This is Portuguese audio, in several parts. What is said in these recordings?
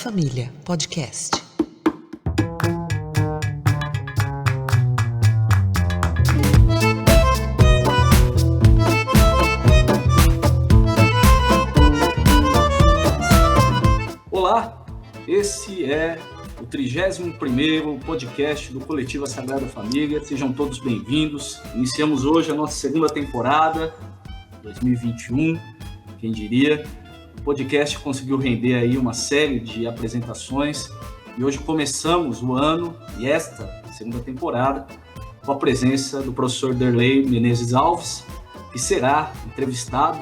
Família Podcast. Olá, esse é o 31º podcast do Coletivo Sagrada Família. Sejam todos bem-vindos. Iniciamos hoje a nossa segunda temporada, 2021, quem diria. O podcast conseguiu render aí uma série de apresentações e hoje começamos o ano e esta segunda temporada com a presença do professor Derlei Menezes Alves, que será entrevistado,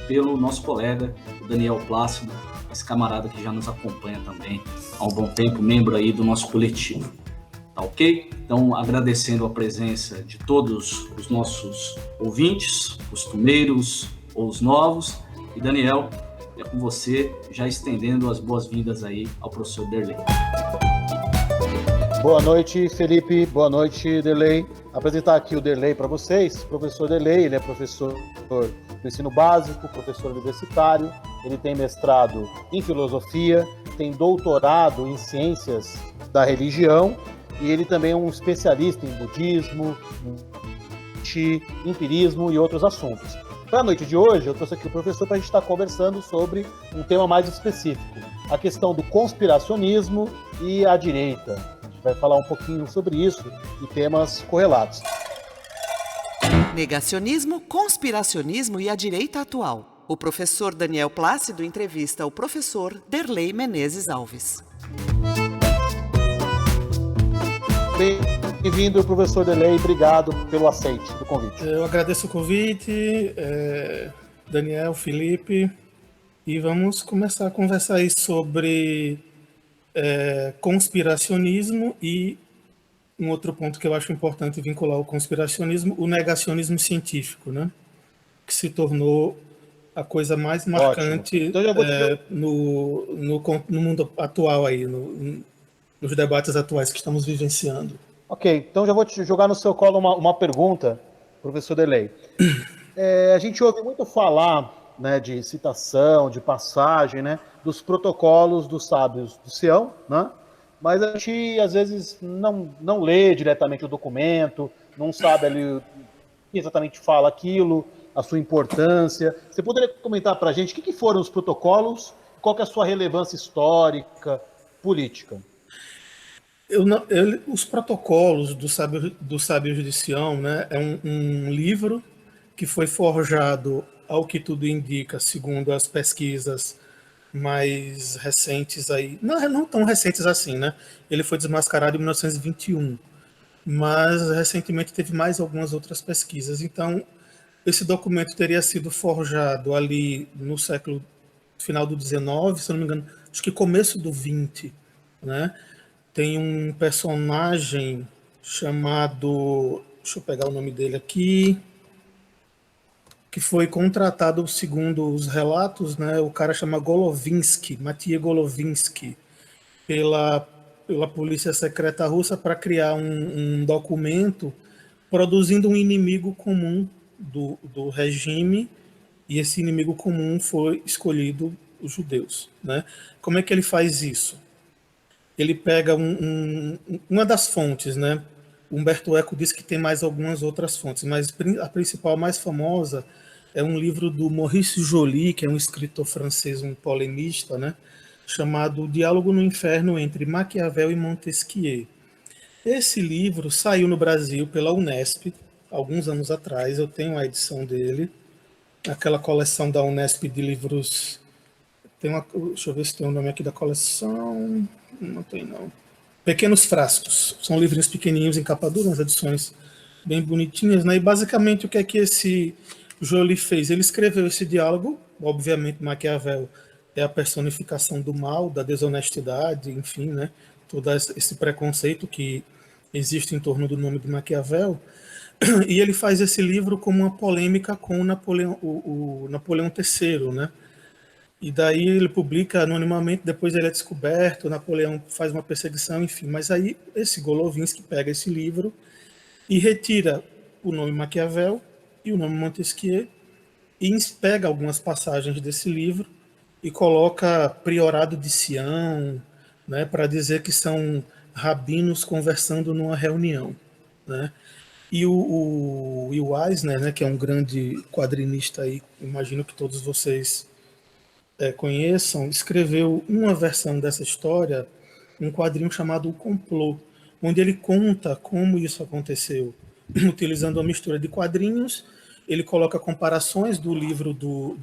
pelo nosso colega Daniel Plácido, esse camarada que já nos acompanha também há um bom tempo, membro aí do nosso coletivo. Tá ok? Então, agradecendo a presença de todos os nossos ouvintes, costumeiros ou os novos. E Daniel, é com você, já estendendo as boas-vindas aí ao professor Derlei. Boa noite, Felipe. Boa noite, Derlei. Apresentar aqui o Derlei para vocês. O professor Derlei, ele é professor do ensino básico, professor universitário. Ele tem mestrado em filosofia, tem doutorado em ciências da religião e ele também é um especialista em budismo, empirismo e outros assuntos. Para a noite de hoje, eu trouxe aqui o professor para a gente estar conversando sobre um tema mais específico, a questão do conspiracionismo e a direita. A gente vai falar um pouquinho sobre isso e temas correlatos. Negacionismo, conspiracionismo e a direita atual. O professor Daniel Plácido entrevista o professor Derlei Menezes Alves. Bem-vindo, professor Derlei. Obrigado pelo aceite do convite. Eu agradeço o convite, Daniel, Felipe, e vamos começar a conversar aí sobre conspiracionismo e um outro ponto que eu acho importante vincular ao conspiracionismo, o negacionismo científico, né? Que se tornou a coisa mais marcante então, no mundo atual aí, nos debates atuais que estamos vivenciando. Ok, então já vou te jogar no seu colo uma pergunta, professor Derlei. A gente ouve muito falar, né, de citação, de passagem, né, dos protocolos dos sábios do Sião, né? Mas a gente, às vezes, não lê diretamente o documento, não sabe ali o que exatamente fala aquilo, a sua importância. Você poderia comentar para a gente o que foram os protocolos, qual que é a sua relevância histórica, política? Os protocolos dos sábios de Sião, né, é um livro que foi forjado, ao que tudo indica, segundo as pesquisas mais recentes aí, não tão recentes assim, né? Ele foi desmascarado em 1921, mas recentemente teve mais algumas outras pesquisas. Então, esse documento teria sido forjado ali no final do 19, se eu não me engano, acho que começo do 20, né? Tem um personagem chamado, deixa eu pegar o nome dele aqui, que foi contratado, segundo os relatos, né, o cara chama Golovinsky, Matia Golovinsky, pela polícia secreta russa para criar um documento produzindo um inimigo comum do regime, e esse inimigo comum foi escolhido os judeus, né? Como é que ele faz isso? Ele pega uma das fontes, né? Humberto Eco diz que tem mais algumas outras fontes, mas a principal, mais famosa, é um livro do Maurice Joly, que é um escritor francês, um polemista, né? Chamado Diálogo no Inferno entre Maquiavel e Montesquieu. Esse livro saiu no Brasil pela Unesp, alguns anos atrás. Eu tenho a edição dele, aquela coleção da Unesp de livros. Deixa eu ver se tem o nome aqui da coleção. Não tem, não. Pequenos Frascos. São livrinhos pequenininhos em capa dura, umas edições bem bonitinhas, né? E basicamente o que é que esse Joly fez? Ele escreveu esse diálogo. Obviamente, Maquiavel é a personificação do mal, da desonestidade, enfim, né? Todo esse preconceito que existe em torno do nome de Maquiavel. E ele faz esse livro como uma polêmica com o Napoleão III, né? E daí ele publica anonimamente, depois ele é descoberto, Napoleão faz uma perseguição, enfim. Mas aí esse Golovinsky pega esse livro e retira o nome Maquiavel e o nome Montesquieu e pega algumas passagens desse livro e coloca priorado de Sião, né, para dizer que são rabinos conversando numa reunião, né? E o Will Eisner, né, que é um grande quadrinista aí, imagino que todos vocês conheçam, escreveu uma versão dessa história, um quadrinho chamado O Complô, onde ele conta como isso aconteceu, utilizando uma mistura de quadrinhos. Ele coloca comparações do livro do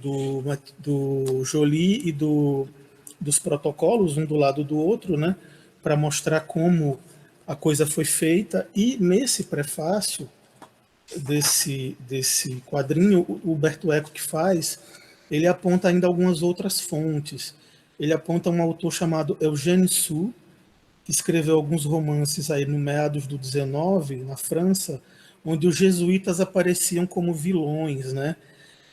Joly e dos protocolos, um do lado do outro, né, para mostrar como a coisa foi feita. E nesse prefácio desse quadrinho, o Humberto Eco que faz, ele aponta ainda algumas outras fontes. Ele aponta um autor chamado Eugène Sue, que escreveu alguns romances aí no meados do 19, na França, onde os jesuítas apareciam como vilões, né?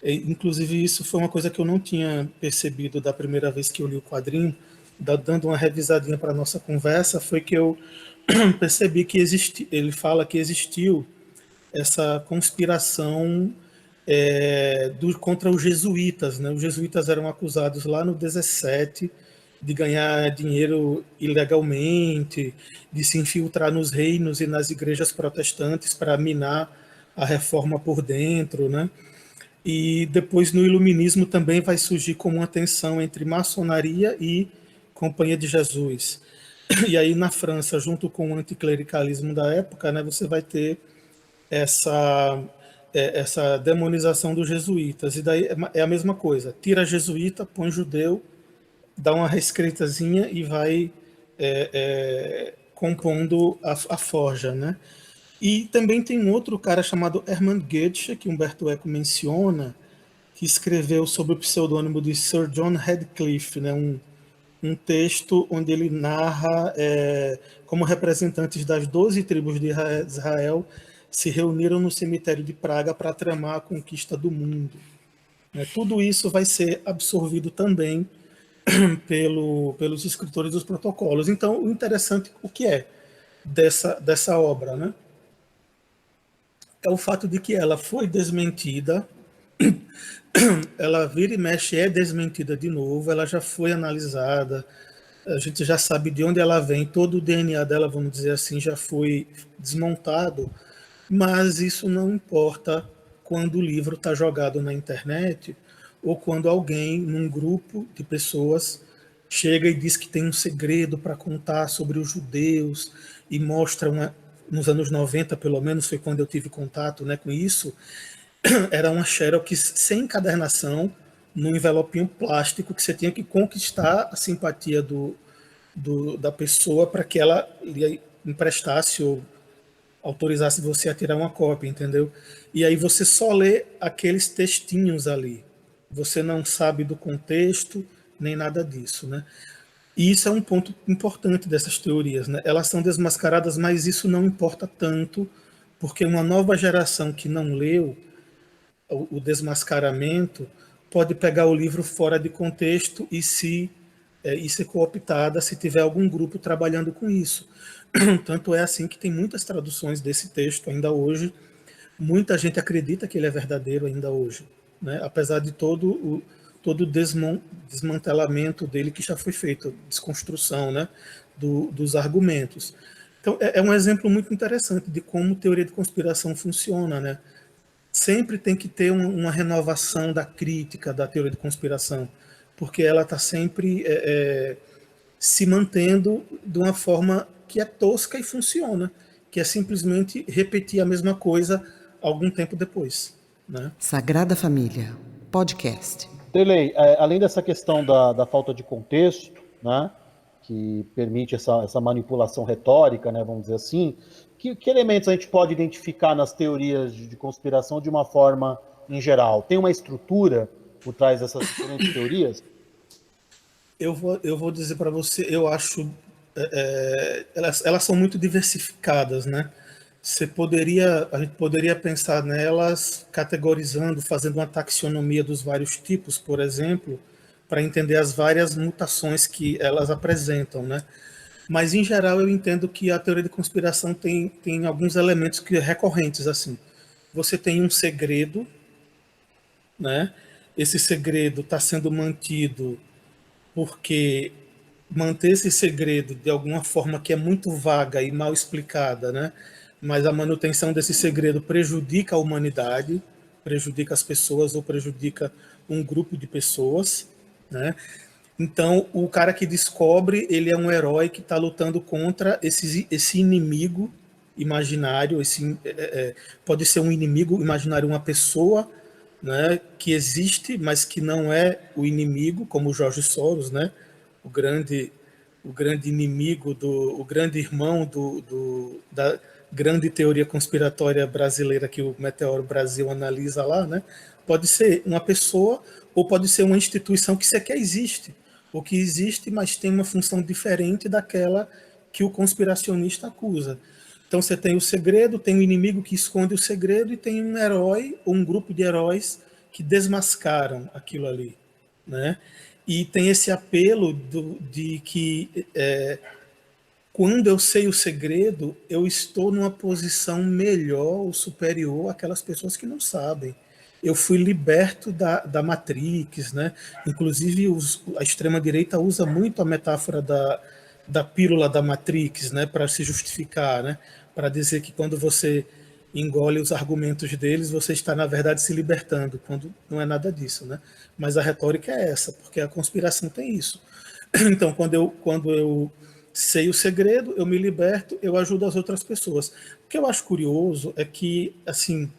Inclusive, isso foi uma coisa que eu não tinha percebido da primeira vez que eu li o quadrinho, dando uma revisadinha para a nossa conversa, foi que eu percebi que ele fala que existiu essa conspiração contra os jesuítas, né? Os jesuítas eram acusados lá no 17 de ganhar dinheiro ilegalmente, de se infiltrar nos reinos e nas igrejas protestantes para minar a reforma por dentro, né? E depois no iluminismo também vai surgir como uma tensão entre maçonaria e Companhia de Jesus. E aí na França, junto com o anticlericalismo da época, né, você vai ter essa demonização dos jesuítas. E daí é a mesma coisa, tira jesuíta, põe judeu, dá uma reescritazinha e vai compondo a forja, né? E também tem um outro cara chamado Hermann Goethe, que Humberto Eco menciona, que escreveu sob o pseudônimo de Sir John Radcliffe, né? Um texto onde ele narra como representantes das 12 tribos de Israel se reuniram no cemitério de Praga para tramar a conquista do mundo. Tudo isso vai ser absorvido também pelos escritores dos protocolos. Então, o interessante, o que é dessa obra, né? É o fato de que ela foi desmentida, ela vira e mexe, é desmentida de novo, ela já foi analisada, a gente já sabe de onde ela vem, todo o DNA dela, vamos dizer assim, já foi desmontado, mas isso não importa quando o livro está jogado na internet ou quando alguém, num grupo de pessoas, chega e diz que tem um segredo para contar sobre os judeus e mostra nos anos 90, pelo menos, foi quando eu tive contato, né, com isso, era uma xerox sem encadernação, num envelopinho plástico, que você tinha que conquistar a simpatia da pessoa para que ela lhe emprestasse ou autorizasse você a tirar uma cópia, entendeu? E aí você só lê aqueles textinhos ali. Você não sabe do contexto, nem nada disso, né? E isso é um ponto importante dessas teorias, né? Elas são desmascaradas, mas isso não importa tanto, porque uma nova geração que não leu o desmascaramento pode pegar o livro fora de contexto e ser cooptada se tiver algum grupo trabalhando com isso. Tanto é assim que tem muitas traduções desse texto ainda hoje. Muita gente acredita que ele é verdadeiro ainda hoje, né? Apesar de todo o desmantelamento dele que já foi feito, desconstrução, né, dos argumentos. Então, é um exemplo muito interessante de como teoria de conspiração funciona, né? Sempre tem que ter uma renovação da crítica da teoria de conspiração, porque ela está sempre se mantendo de uma forma que é tosca e funciona, que é simplesmente repetir a mesma coisa algum tempo depois, né? Sagrada Família, podcast. Derlei, além dessa questão da falta de contexto, né, que permite essa manipulação retórica, né, vamos dizer assim, que elementos a gente pode identificar nas teorias de conspiração de uma forma em geral? Tem uma estrutura por trás dessas diferentes teorias? Eu vou dizer para você, eu acho elas são muito diversificadas, né? A gente poderia pensar nelas categorizando, fazendo uma taxonomia dos vários tipos, por exemplo, para entender as várias mutações que elas apresentam, né? Mas, em geral, eu entendo que a teoria de conspiração tem alguns elementos recorrentes, assim. Você tem um segredo, né? Esse segredo está sendo mantido porque manter esse segredo de alguma forma que é muito vaga e mal explicada, né? Mas a manutenção desse segredo prejudica a humanidade, prejudica as pessoas ou prejudica um grupo de pessoas, né? Então, o cara que descobre, ele é um herói que está lutando contra esse inimigo imaginário. Pode ser um inimigo imaginário, uma pessoa, né, que existe, mas que não é o inimigo, como o Jorge Soros, né, o grande inimigo, o grande irmão da grande teoria conspiratória brasileira que o Meteoro Brasil analisa lá, né? Pode ser uma pessoa ou pode ser uma instituição que sequer existe, ou que existe, mas tem uma função diferente daquela que o conspiracionista acusa. Então você tem o segredo, tem o inimigo que esconde o segredo e tem um herói ou um grupo de heróis que desmascaram aquilo ali, né? E tem esse apelo de que quando eu sei o segredo, eu estou numa posição melhor ou superior àquelas pessoas que não sabem. Eu fui liberto da Matrix, né? Inclusive a extrema-direita usa muito a metáfora da pílula da Matrix, né? Para se justificar, né? Para dizer que quando você engole os argumentos deles, você está, na verdade, se libertando, quando não é nada disso, né? Mas a retórica é essa, porque a conspiração tem isso. Então, quando eu sei o segredo, eu me liberto, eu ajudo as outras pessoas. O que eu acho curioso é que, assim,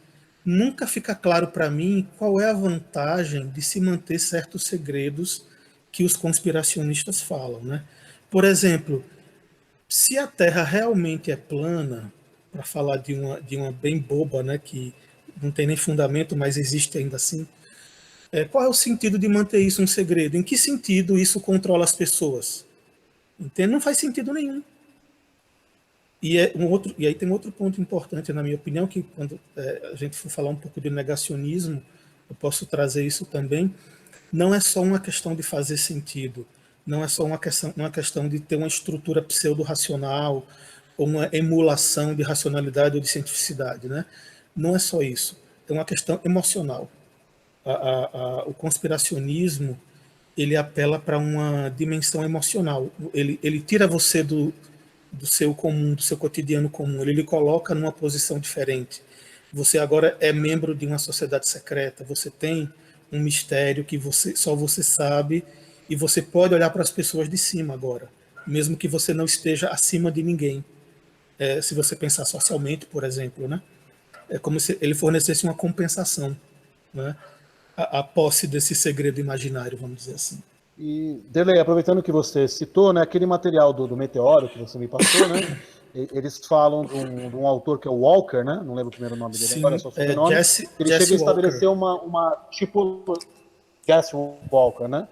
nunca fica claro para mim qual é a vantagem de se manter certos segredos que os conspiracionistas falam, né? Por exemplo, se a Terra realmente é plana, para falar de uma bem boba, né, que não tem nem fundamento, mas existe ainda assim, qual é o sentido de manter isso um segredo? Em que sentido isso controla as pessoas? Entende? Não faz sentido nenhum. E aí tem outro ponto importante, na minha opinião, que quando a gente for falar um pouco de negacionismo, eu posso trazer isso também. Não é só uma questão de fazer sentido, não é só uma questão de ter uma estrutura pseudo-racional ou uma emulação de racionalidade ou de cientificidade, né? Não é só isso, é uma questão emocional. O conspiracionismo, ele apela para uma dimensão emocional. Ele tira você do seu comum, do seu cotidiano comum. Ele lhe coloca numa posição diferente. Você agora é membro de uma sociedade secreta. Você tem um mistério que só você sabe e você pode olhar para as pessoas de cima agora, mesmo que você não esteja acima de ninguém. Se você pensar socialmente, por exemplo, né? É como se ele fornecesse uma compensação, né? A posse desse segredo imaginário, vamos dizer assim. E, Derlei, aproveitando que você citou, né, aquele material do Meteoro que você me passou, né, eles falam de um autor que é o Walker, né, não lembro o primeiro nome dele, Sim, agora é só o sobrenome, ele chega a estabelecer Jesse Walker, né,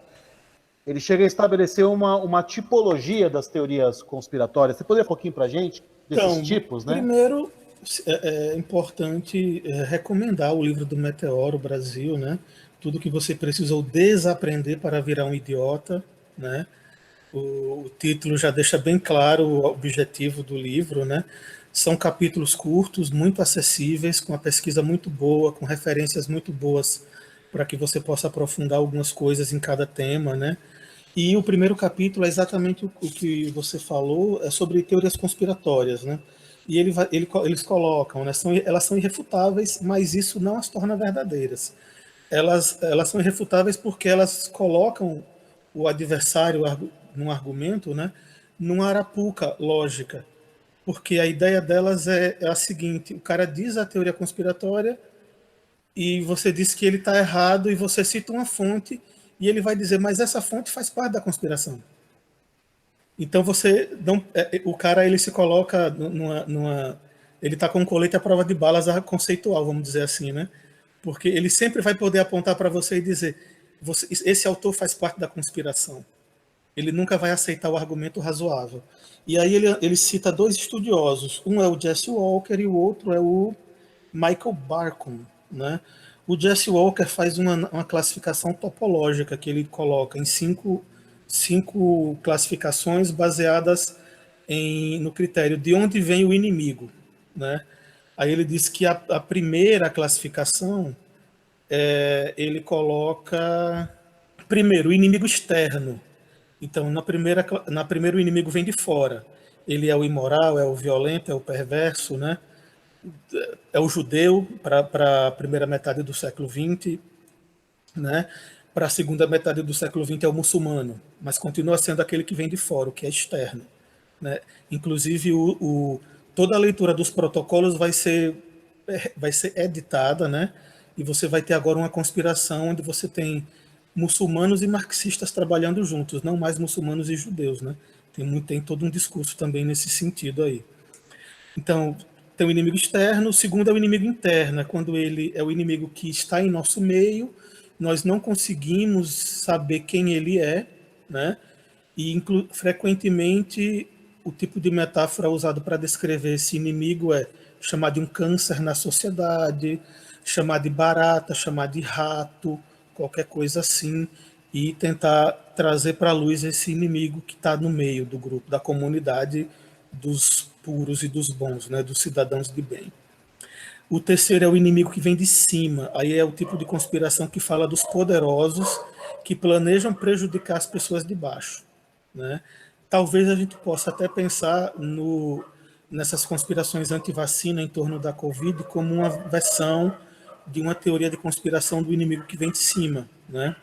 ele chega a estabelecer uma tipologia das teorias conspiratórias. Você poderia falar um pouquinho para a gente desses tipos, né? Primeiro, é importante recomendar o livro do Meteoro Brasil, né? Tudo que você precisou desaprender para virar um idiota, né? O título já deixa bem claro o objetivo do livro, né? São capítulos curtos, muito acessíveis, com uma pesquisa muito boa, com referências muito boas para que você possa aprofundar algumas coisas em cada tema, né? E o primeiro capítulo é exatamente o que você falou, é sobre teorias conspiratórias, né? E eles colocam, né? Elas são irrefutáveis, mas isso não as torna verdadeiras. Elas são irrefutáveis porque elas colocam o adversário num argumento, né? Numa arapuca lógica. Porque a ideia delas é a seguinte: o cara diz a teoria conspiratória e você diz que ele está errado e você cita uma fonte e ele vai dizer, mas essa fonte faz parte da conspiração. Então você não, o cara ele se coloca ele está com um colete à prova de balas conceitual, vamos dizer assim, né? Porque ele sempre vai poder apontar para você e dizer, esse autor faz parte da conspiração. Ele nunca vai aceitar o argumento razoável. E aí ele cita dois estudiosos, um é o Jesse Walker e o outro é o Michael Barkun, né? O Jesse Walker faz uma classificação topológica que ele coloca em cinco classificações baseadas no critério de onde vem o inimigo, né? Aí ele diz que a primeira classificação ele coloca primeiro o inimigo externo. Então, na primeira o inimigo vem de fora. Ele é o imoral, é o violento, é o perverso, né? É o judeu para a primeira metade do século XX, né? Para a segunda metade do século XX é o muçulmano, mas continua sendo aquele que vem de fora, o que é externo, né? Inclusive, toda a leitura dos protocolos vai ser editada, né? E você vai ter agora uma conspiração onde você tem muçulmanos e marxistas trabalhando juntos, não mais muçulmanos e judeus, né? Tem todo um discurso também nesse sentido aí. Então, tem o inimigo externo, o segundo é o inimigo interno, quando ele é o inimigo que está em nosso meio, nós não conseguimos saber quem ele é, né? E frequentemente o tipo de metáfora usado para descrever esse inimigo é chamar de um câncer na sociedade, chamar de barata, chamar de rato, qualquer coisa assim, e tentar trazer para a luz esse inimigo que está no meio do grupo, da comunidade dos puros e dos bons, né, dos cidadãos de bem. O terceiro é o inimigo que vem de cima. Aí é o tipo de conspiração que fala dos poderosos que planejam prejudicar as pessoas de baixo, né? Talvez a gente possa até pensar nessas conspirações anti-vacina em torno da Covid como uma versão de uma teoria de conspiração do inimigo que vem de cima, né?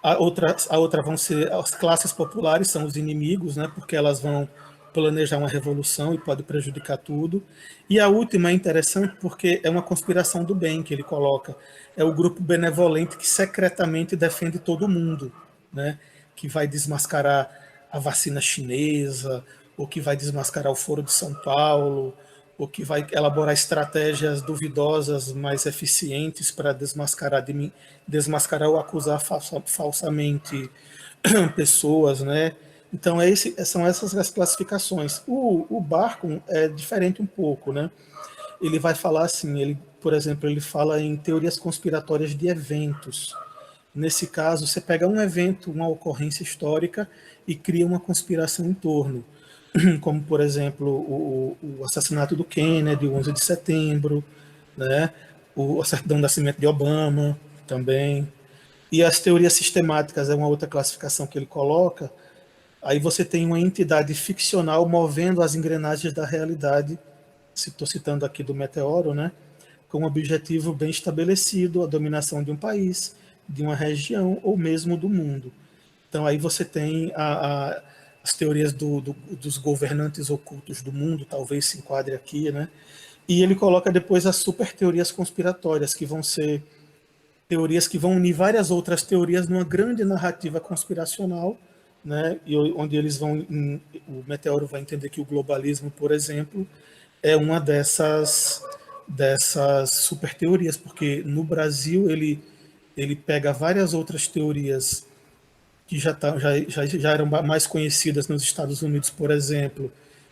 A outra vão ser as classes populares, são os inimigos, né? Porque elas vão planejar uma revolução e pode prejudicar tudo. E a última é interessante porque é uma conspiração do bem que ele coloca. É o grupo benevolente que secretamente defende todo mundo, né? Que vai desmascarar a vacina chinesa, ou que vai desmascarar o Foro de São Paulo, ou que vai elaborar estratégias duvidosas, mais eficientes para desmascarar ou acusar falsamente pessoas, né? Então, são essas as classificações. O Barkun é diferente um pouco, né? Ele vai falar assim, por exemplo, ele fala em teorias conspiratórias de eventos. Nesse caso, você pega um evento, uma ocorrência histórica e cria uma conspiração em torno. Como, por exemplo, o assassinato do Kennedy, o 11 de setembro, né? O certidão de nascimento de Obama também. E as teorias sistemáticas é uma outra classificação que ele coloca. Aí você tem uma entidade ficcional movendo as engrenagens da realidade, estou citando aqui do Meteoro, né? Com um objetivo bem estabelecido, a dominação de um país, de uma região ou mesmo do mundo. Então aí você tem as teorias dos governantes ocultos do mundo, talvez se enquadre aqui, né? E ele coloca depois as super teorias conspiratórias, que vão ser teorias que vão unir várias outras teorias numa grande narrativa conspiracional, né? E onde o Meteoro vai entender que o globalismo, por exemplo, é uma dessas super teorias, porque no Brasil ele pega várias outras teorias que já eram mais conhecidas nos Estados Unidos, por exemplo,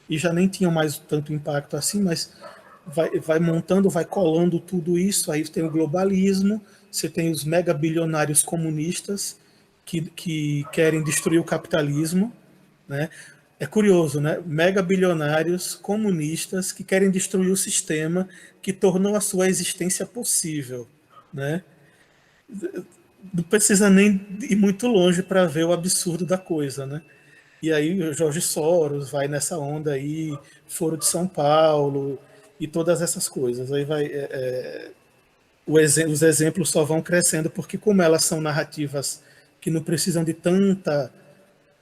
e já nem tinham mais tanto impacto assim, mas vai montando, vai colando tudo isso. Aí tem o globalismo, você tem os megabilionários comunistas que querem destruir o capitalismo, né? É curioso, né? Megabilionários comunistas que querem destruir o sistema que tornou a sua existência possível, né? Não precisa nem ir muito longe para ver o absurdo da coisa, né? E aí o Jorge Soros vai nessa onda aí, Foro de São Paulo e todas essas coisas. Aí os exemplos só vão crescendo, porque como elas são narrativas que não precisam de tanta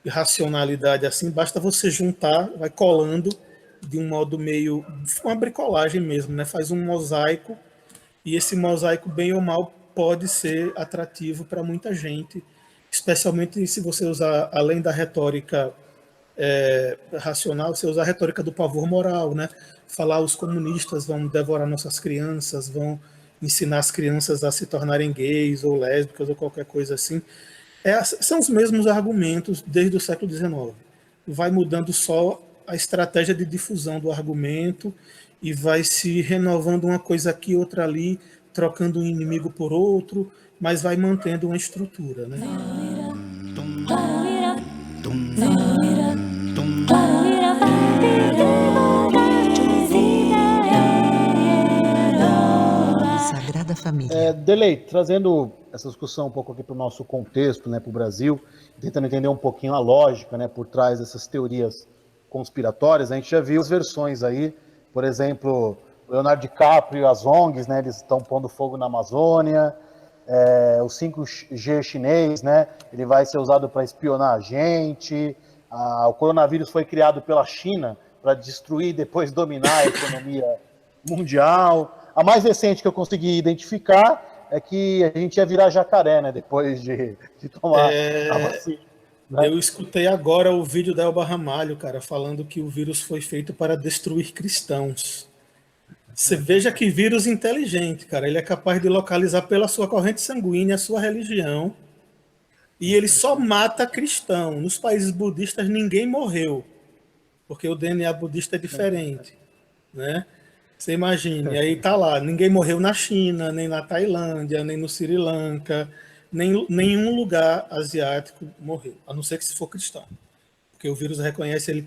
racionalidade assim, basta você juntar, vai colando de um modo meio, uma bricolagem mesmo, né? Faz um mosaico, e esse mosaico, bem ou mal, pode ser atrativo para muita gente, especialmente se você usar, além da retórica racional, você usar a retórica do pavor moral, né? Falar os comunistas vão devorar nossas crianças, vão ensinar as crianças a se tornarem gays ou lésbicas ou qualquer coisa assim. São os mesmos argumentos desde o século XIX. Vai mudando só a estratégia de difusão do argumento e vai se renovando uma coisa aqui, outra ali, trocando um inimigo por outro, mas vai mantendo uma estrutura, né? Sagrada Família. Delei, trazendo essa discussão um pouco aqui para o nosso contexto, né, para o Brasil, tentando entender um pouquinho a lógica, né, por trás dessas teorias conspiratórias, a gente já viu as versões aí, por exemplo, Leonardo DiCaprio e as ONGs, né, eles estão pondo fogo na Amazônia, o 5G chinês, né, ele vai ser usado para espionar a gente, o coronavírus foi criado pela China para destruir e depois dominar a economia mundial. A mais recente que eu consegui identificar é que a gente ia virar jacaré, né, depois de tomar a vacina. Né? Eu escutei agora o vídeo da Elba Ramalho, cara, falando que o vírus foi feito para destruir cristãos. Você veja que vírus inteligente, cara. Ele é capaz de localizar pela sua corrente sanguínea a sua religião e ele só mata cristão. Nos países budistas ninguém morreu, porque o DNA budista é diferente, né? Você imagine, aí tá lá, ninguém morreu na China, nem na Tailândia, nem no Sri Lanka, nenhum lugar asiático morreu, a não ser que se for cristão. Porque o vírus reconhece, ele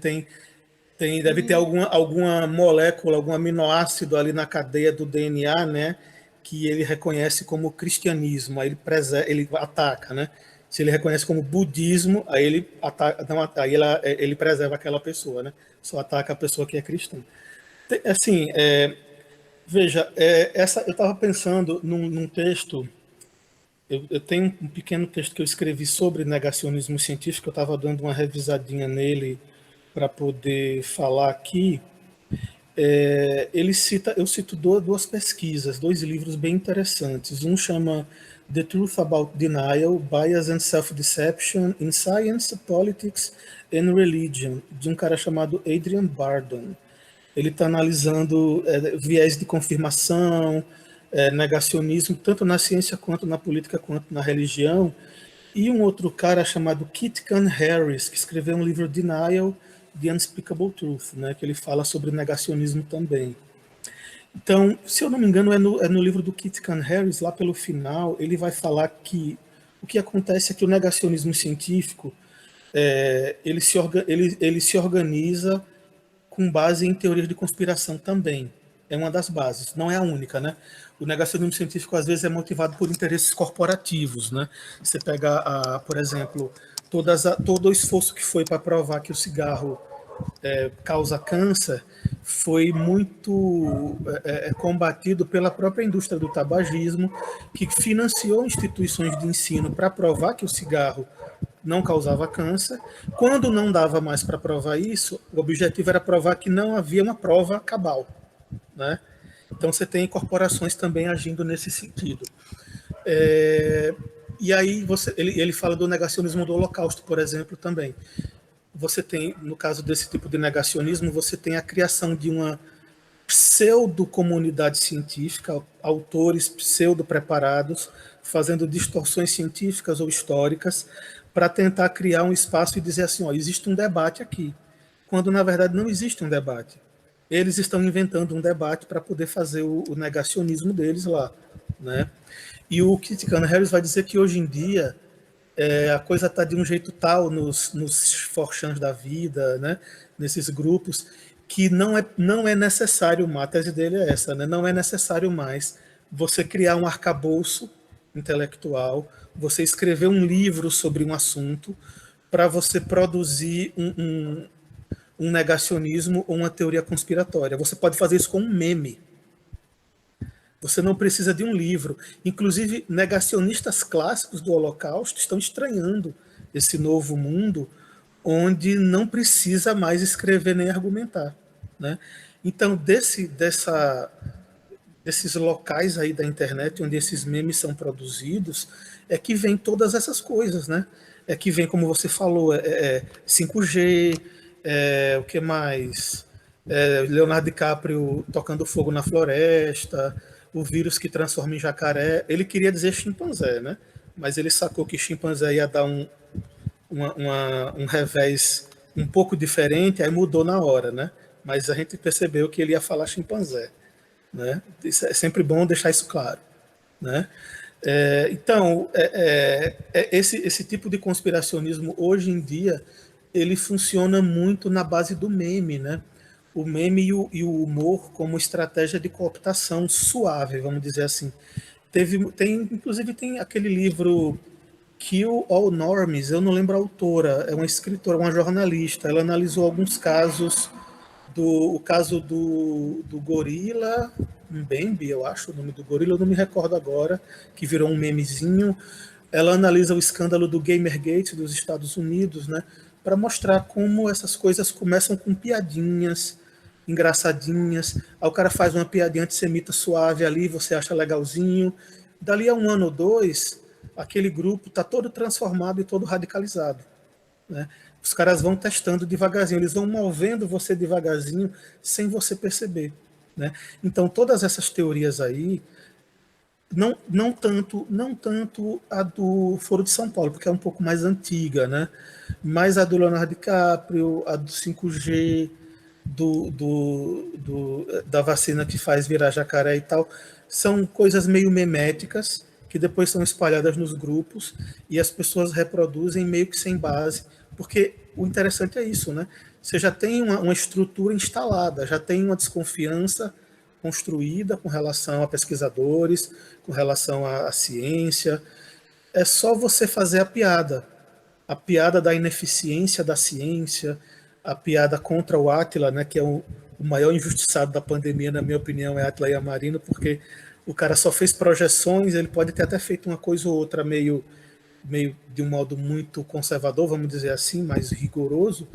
deve ter alguma molécula, algum aminoácido ali na cadeia do DNA, né, que ele reconhece como cristianismo, aí ele ataca, né? Se ele reconhece como budismo, aí ele ataca, não, aí ele preserva aquela pessoa, né? Só ataca a pessoa que é cristã. Assim, veja, eu estava pensando num texto, eu tenho um pequeno texto que eu escrevi sobre negacionismo científico, eu estava dando uma revisadinha nele para poder falar aqui. Eu cito duas pesquisas, dois livros bem interessantes. Um chama The Truth About Denial, Bias and Self-Deception in Science, Politics and Religion, de um cara chamado Adrian Bardon. Ele está analisando viés de confirmação, negacionismo, tanto na ciência quanto na política, quanto na religião. E um outro cara chamado Kit Caan Harris, que escreveu um livro Denial, The Unspeakable Truth, né, que ele fala sobre negacionismo também. Então, se eu não me engano, é no livro do Kit Caan Harris, lá pelo final, ele vai falar que o que acontece é que o negacionismo científico ele se organiza com base em teorias de conspiração também. É uma das bases, não é a única, né? O negacionismo científico, às vezes, é motivado por interesses corporativos, né? Você pega, por exemplo, todo o esforço que foi para provar que o cigarro causa câncer foi muito combatido pela própria indústria do tabagismo, que financiou instituições de ensino para provar que o cigarro não causava câncer. Quando não dava mais para provar isso, o objetivo era provar que não havia uma prova cabal, né? Então você tem corporações também agindo nesse sentido. E aí ele fala do negacionismo do Holocausto, por exemplo, também. Você tem, no caso desse tipo de negacionismo, você tem a criação de uma pseudo-comunidade científica, autores pseudo-preparados, fazendo distorções científicas ou históricas, para tentar criar um espaço e dizer assim, ó, existe um debate aqui, quando na verdade não existe um debate. Eles estão inventando um debate para poder fazer o negacionismo deles lá, né? E o Kit Caan Harris vai dizer que hoje em dia a coisa está de um jeito tal nos 4chans da vida, né? Nesses grupos, que não é necessário, a tese dele é essa, né? Não é necessário mais você criar um arcabouço intelectual, você escrever um livro sobre um assunto para você produzir um negacionismo ou uma teoria conspiratória. Você pode fazer isso com um meme. Você não precisa de um livro. Inclusive, negacionistas clássicos do Holocausto estão estranhando esse novo mundo onde não precisa mais escrever nem argumentar, né? Então, desses locais aí da internet onde esses memes são produzidos, é que vem todas essas coisas, né? É que vem, como você falou, 5G, o que mais? Leonardo DiCaprio tocando fogo na floresta, o vírus que transforma em jacaré. Ele queria dizer chimpanzé, né? Mas ele sacou que chimpanzé ia dar um revés um pouco diferente, aí mudou na hora, né? Mas a gente percebeu que ele ia falar chimpanzé, né? É sempre bom deixar isso claro, né? Então, esse tipo de conspiracionismo, hoje em dia, ele funciona muito na base do meme, né? O meme e o humor como estratégia de cooptação suave, vamos dizer assim. Inclusive tem aquele livro Kill All Normies, eu não lembro a autora, é uma escritora, uma jornalista, ela analisou alguns casos, o caso do gorila, Mbembe, eu acho o nome do gorila, eu não me recordo agora, que virou um memezinho. Ela analisa o escândalo do Gamergate dos Estados Unidos, né, para mostrar como essas coisas começam com piadinhas engraçadinhas, aí o cara faz uma piadinha antissemita suave ali, você acha legalzinho, dali a 1 ano ou 2, aquele grupo está todo transformado e todo radicalizado, né? Os caras vão testando devagarzinho, eles vão movendo você devagarzinho, sem você perceber, né? Então, todas essas teorias aí, não tanto a do Foro de São Paulo, porque é um pouco mais antiga, né? Mas a do Leonardo DiCaprio, a do 5G, da vacina que faz virar jacaré e tal, são coisas meio meméticas, que depois são espalhadas nos grupos, e as pessoas reproduzem meio que sem base, porque o interessante é isso, né? Você já tem uma estrutura instalada, já tem uma desconfiança construída com relação a pesquisadores, com relação à ciência. É só você fazer a piada da ineficiência da ciência, a piada contra o Átila, né, que é o maior injustiçado da pandemia, na minha opinião, é Átila Yamarino, porque o cara só fez projeções, ele pode ter até feito uma coisa ou outra meio de um modo muito conservador, vamos dizer assim, mais rigoroso,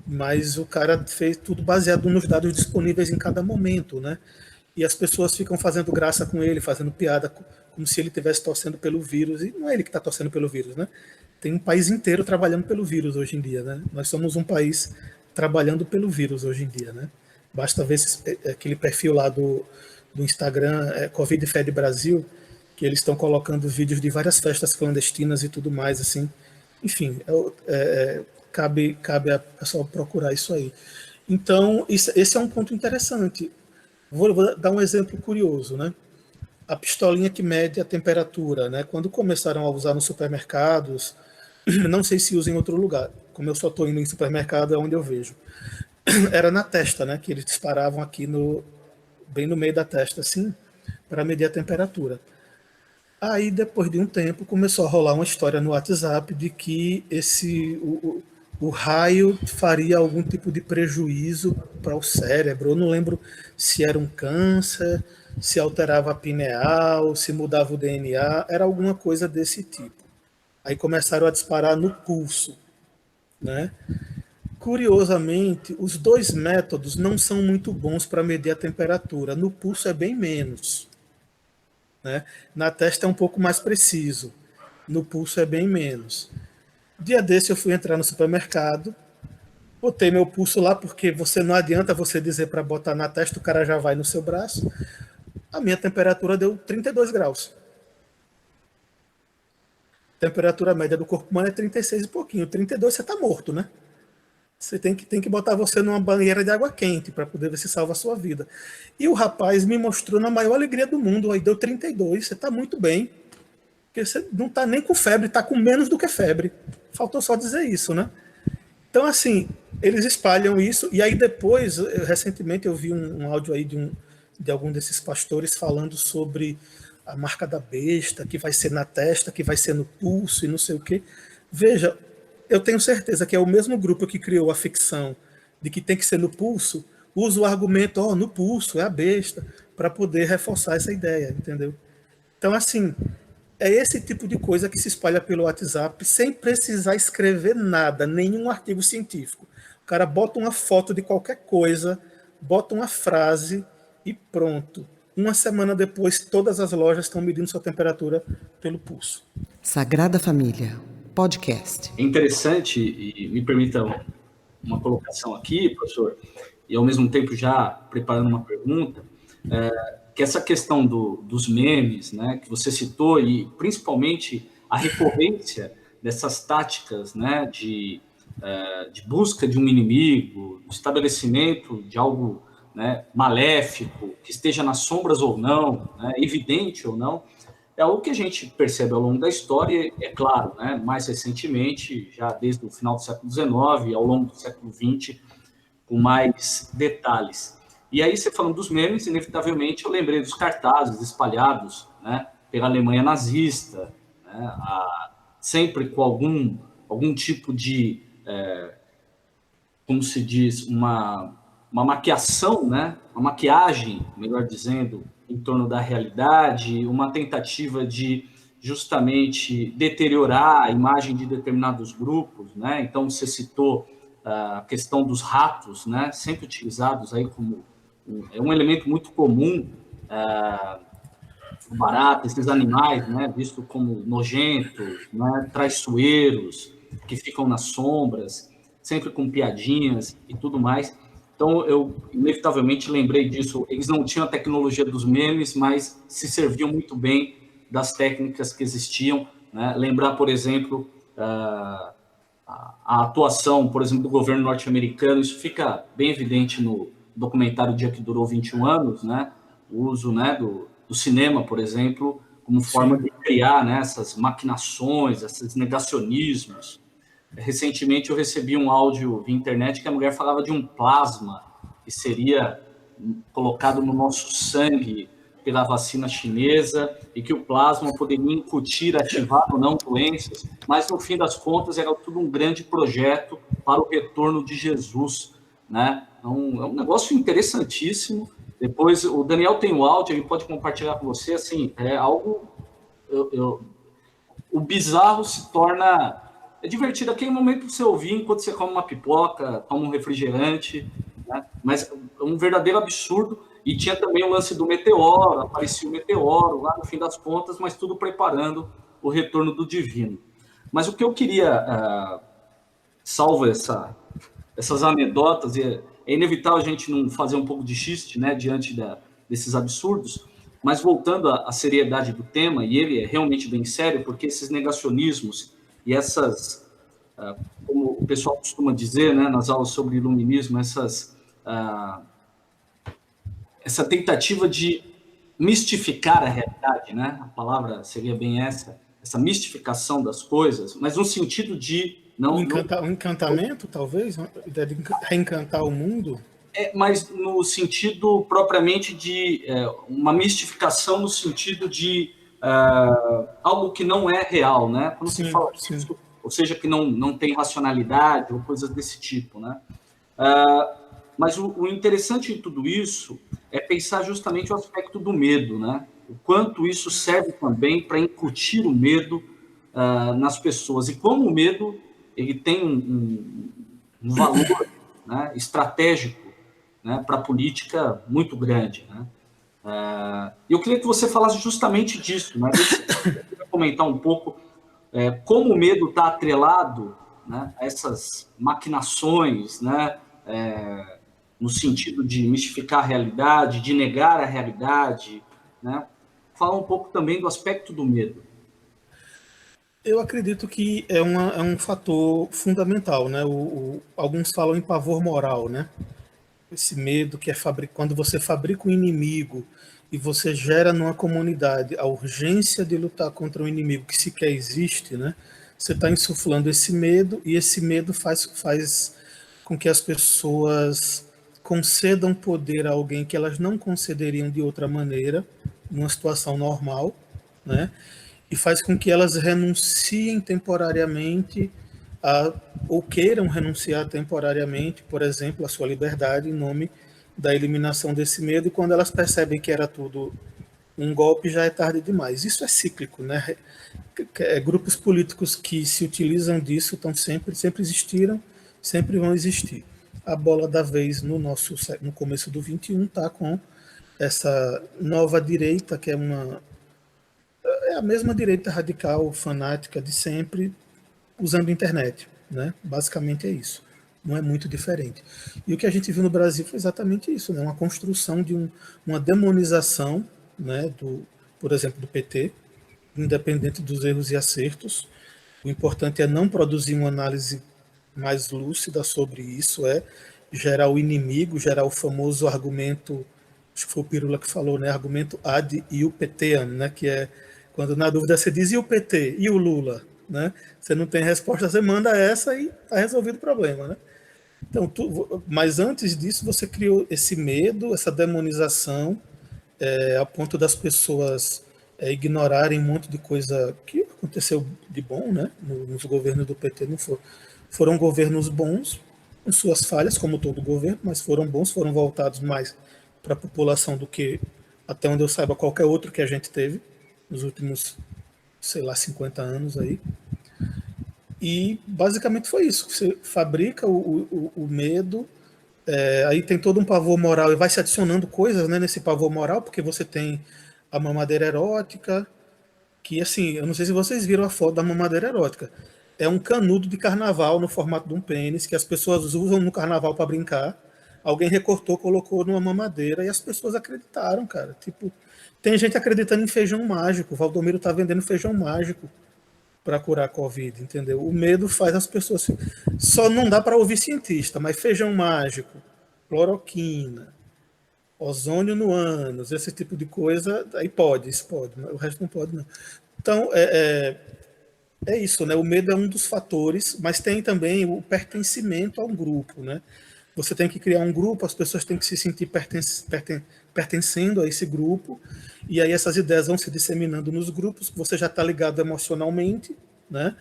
mas o cara fez tudo baseado nos dados disponíveis em cada momento, né? E as pessoas ficam fazendo graça com ele, fazendo piada, como se ele estivesse torcendo pelo vírus, e não é ele que está torcendo pelo vírus, né? Tem um país inteiro trabalhando pelo vírus hoje em dia, né? Nós somos um país trabalhando pelo vírus hoje em dia, né? Basta ver aquele perfil lá do Instagram, Covid Fed Brasil, que eles estão colocando vídeos de várias festas clandestinas e tudo mais, assim. Enfim, cabe a pessoa procurar isso aí. Então, esse é um ponto interessante. Vou dar um exemplo curioso, né? A pistolinha que mede a temperatura, né? Quando começaram a usar nos supermercados, não sei se usa em outro lugar, como eu só estou indo em supermercado, é onde eu vejo. Era na testa, né? Que eles disparavam aqui bem no meio da testa, assim, para medir a temperatura. Aí, depois de um tempo, começou a rolar uma história no WhatsApp de que o raio faria algum tipo de prejuízo para o cérebro. Eu não lembro se era um câncer, se alterava a pineal, se mudava o DNA, era alguma coisa desse tipo. Aí começaram a disparar no pulso, né? Curiosamente, os dois métodos não são muito bons para medir a temperatura. No pulso é bem menos, né? Na testa é um pouco mais preciso. No pulso é bem menos. Dia desse eu fui entrar no supermercado, botei meu pulso lá, porque não adianta você dizer para botar na testa, o cara já vai no seu braço. A minha temperatura deu 32 graus. A temperatura média do corpo humano é 36 e pouquinho. 32 você está morto, né? Você tem que botar você numa banheira de água quente para poder ver se salva a sua vida. E o rapaz me mostrou na maior alegria do mundo, aí deu 32, você está muito bem. Porque você não está nem com febre, está com menos do que febre. Faltou só dizer isso, né? Então, assim, eles espalham isso, e aí depois, recentemente eu vi um áudio aí de algum desses pastores falando sobre a marca da besta, que vai ser na testa, que vai ser no pulso e não sei o quê. Veja, eu tenho certeza que é o mesmo grupo que criou a ficção de que tem que ser no pulso, usa o argumento, no pulso, é a besta, para poder reforçar essa ideia, entendeu? Então, assim, é esse tipo de coisa que se espalha pelo WhatsApp sem precisar escrever nada, nenhum artigo científico. O cara bota uma foto de qualquer coisa, bota uma frase e pronto. Uma semana depois, todas as lojas estão medindo sua temperatura pelo pulso. Sagrada Família, podcast. É interessante, e me permitam uma colocação aqui, professor, e ao mesmo tempo já preparando uma pergunta, que essa questão dos memes, né, que você citou, e principalmente a recorrência dessas táticas, né, de busca de um inimigo, do estabelecimento de algo, né, maléfico, que esteja nas sombras ou não, né, evidente ou não, é algo que a gente percebe ao longo da história, é claro, né, mais recentemente, já desde o final do século XIX, ao longo do século XX, com mais detalhes. E aí, você falando dos memes, inevitavelmente eu lembrei dos cartazes espalhados, né, pela Alemanha nazista, né, sempre com algum tipo de, como se diz, uma maquiação, né, uma maquiagem, melhor dizendo, em torno da realidade, uma tentativa de justamente deteriorar a imagem de determinados grupos, né? Então, você citou a questão dos ratos, né? Sempre utilizados aí como um elemento muito comum, barata, esses animais, né? Visto como nojentos, né? Traiçoeiros, que ficam nas sombras, sempre com piadinhas e tudo mais. Então, eu inevitavelmente lembrei disso. Eles não tinham a tecnologia dos memes, mas se serviam muito bem das técnicas que existiam, né? Lembrar, por exemplo, a atuação, por exemplo, do governo norte-americano, isso fica bem evidente no documentário O Dia que Durou 21 Anos, né? O uso, né, do cinema, por exemplo, como forma de criar, né, essas maquinações, esses negacionismos. Recentemente eu recebi um áudio via internet que a mulher falava de um plasma que seria colocado no nosso sangue pela vacina chinesa e que o plasma poderia incutir, ativar ou não doenças, mas no fim das contas era tudo um grande projeto para o retorno de Jesus, né? É um negócio interessantíssimo. Depois o Daniel tem o áudio, ele pode compartilhar com você, assim, é algo... o bizarro se torna... É divertido aquele momento para você ouvir enquanto você come uma pipoca, toma um refrigerante, né? Mas é um verdadeiro absurdo. E tinha também o lance do meteoro, aparecia o meteoro lá no fim das contas, mas tudo preparando o retorno do divino. Mas o que eu queria, salvo essas anedotas, é inevitável a gente não fazer um pouco de xiste, né, diante desses absurdos, mas voltando à seriedade do tema, e ele é realmente bem sério, porque esses negacionismos e essas, como o pessoal costuma dizer, né, nas aulas sobre iluminismo, essa tentativa de mistificar a realidade, né? A palavra seria bem essa mistificação das coisas, mas no sentido de... Um encantamento, talvez? De reencantar o mundo? Mas no sentido propriamente de uma mistificação no sentido de algo que não é real, né? Quando se fala disso, ou seja, que não tem racionalidade ou coisas desse tipo, né? Mas o interessante de tudo isso é pensar justamente o aspecto do medo, né? O quanto isso serve também para incutir o medo nas pessoas. E como o medo ele tem um valor, né, estratégico, né, para a política muito grande, né? Eu queria que você falasse justamente disso, né? Eu queria comentar um pouco como o medo está atrelado, né, a essas maquinações, né, no sentido de mistificar a realidade, de negar a realidade, né? Fala um pouco também do aspecto do medo. Eu acredito que é um fator fundamental, né? Alguns falam em pavor moral, né? Esse medo que é quando você fabrica um inimigo e você gera numa comunidade a urgência de lutar contra um inimigo que sequer existe, né? Você está insuflando esse medo e esse medo faz com que as pessoas concedam poder a alguém que elas não concederiam de outra maneira, numa situação normal, né? E faz com que elas renunciem temporariamente ou queiram renunciar temporariamente, por exemplo, à sua liberdade em nome da eliminação desse medo, e quando elas percebem que era tudo um golpe, já é tarde demais. Isso é cíclico, né? Grupos políticos que se utilizam disso estão sempre existiram, sempre vão existir. A bola da vez no começo do 21 está com essa nova direita, que é a mesma direita radical, fanática de sempre, usando a internet, né? Basicamente é isso. Não é muito diferente. E o que a gente viu no Brasil foi exatamente isso, né? Uma construção de uma demonização, né? Por exemplo, do PT, independente dos erros e acertos. O importante é não produzir uma análise mais lúcida sobre isso, gerar o inimigo, gerar o famoso argumento, acho que foi o Pirula que falou, né? Argumento ad iupetean, né? Que é quando na dúvida você diz e o PT, e o Lula, né? Você não tem resposta, você manda essa e está resolvido o problema, né? Então, mas antes disso você criou esse medo, essa demonização, a ponto das pessoas ignorarem um monte de coisa que aconteceu de bom, né? Nos governos do PT não foram governos bons, com suas falhas, como todo governo, mas foram bons, foram voltados mais para a população do que, até onde eu saiba, qualquer outro que a gente teve nos últimos, sei lá, 50 anos aí. E basicamente foi isso. Você fabrica o medo, aí tem todo um pavor moral e vai se adicionando coisas, né, nesse pavor moral, porque você tem a mamadeira erótica, que assim, eu não sei se vocês viram a foto da mamadeira erótica. É um canudo de carnaval no formato de um pênis que as pessoas usam no carnaval para brincar. Alguém recortou, colocou numa mamadeira e as pessoas acreditaram, cara. Tipo, tem gente acreditando em feijão mágico. O Valdomiro tá vendendo feijão mágico para curar a Covid, entendeu? O medo faz as pessoas. Só não dá para ouvir cientista, mas feijão mágico, cloroquina, ozônio no ânus, esse tipo de coisa, aí pode, isso pode, o resto não pode, não. Então, é isso, né? O medo é um dos fatores, mas tem também o pertencimento a um grupo, né? Você tem que criar um grupo, as pessoas têm que se sentir pertencendo a esse grupo, e aí essas ideias vão se disseminando nos grupos, você já está ligado emocionalmente, né?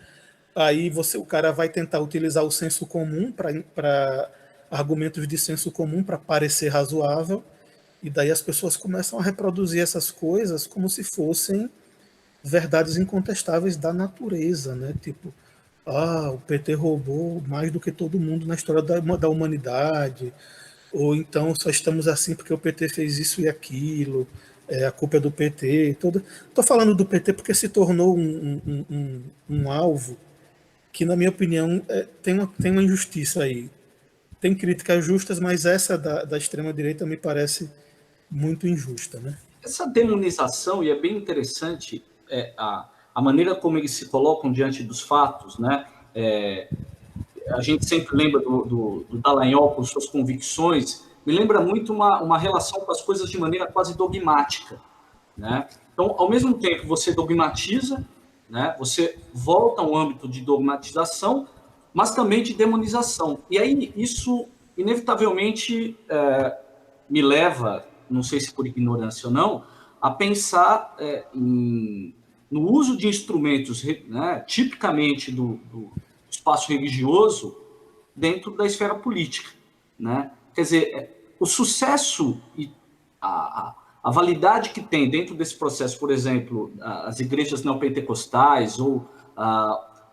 Aí o cara vai tentar utilizar o senso comum para argumentos de senso comum para parecer razoável, e daí as pessoas começam a reproduzir essas coisas como se fossem verdades incontestáveis da natureza, né? Tipo, o PT roubou mais do que todo mundo na história da humanidade, ou então só estamos assim porque o PT fez isso e aquilo, a culpa é do PT. Estou falando do PT porque se tornou um alvo que, na minha opinião, tem uma injustiça aí. Tem críticas justas, mas essa da extrema-direita me parece muito injusta, né? Essa demonização, e é bem interessante a maneira como eles se colocam diante dos fatos, né? A gente sempre lembra do Dallagnol com suas convicções, me lembra muito uma relação com as coisas de maneira quase dogmática, né? Então, ao mesmo tempo, você dogmatiza, né? Você volta a um âmbito de dogmatização, mas também de demonização. E aí, isso, inevitavelmente, me leva, não sei se por ignorância ou não, a pensar no uso de instrumentos, né, tipicamente do espaço religioso dentro da esfera política, né? Quer dizer, o sucesso e a validade que tem dentro desse processo, por exemplo, as igrejas neopentecostais ou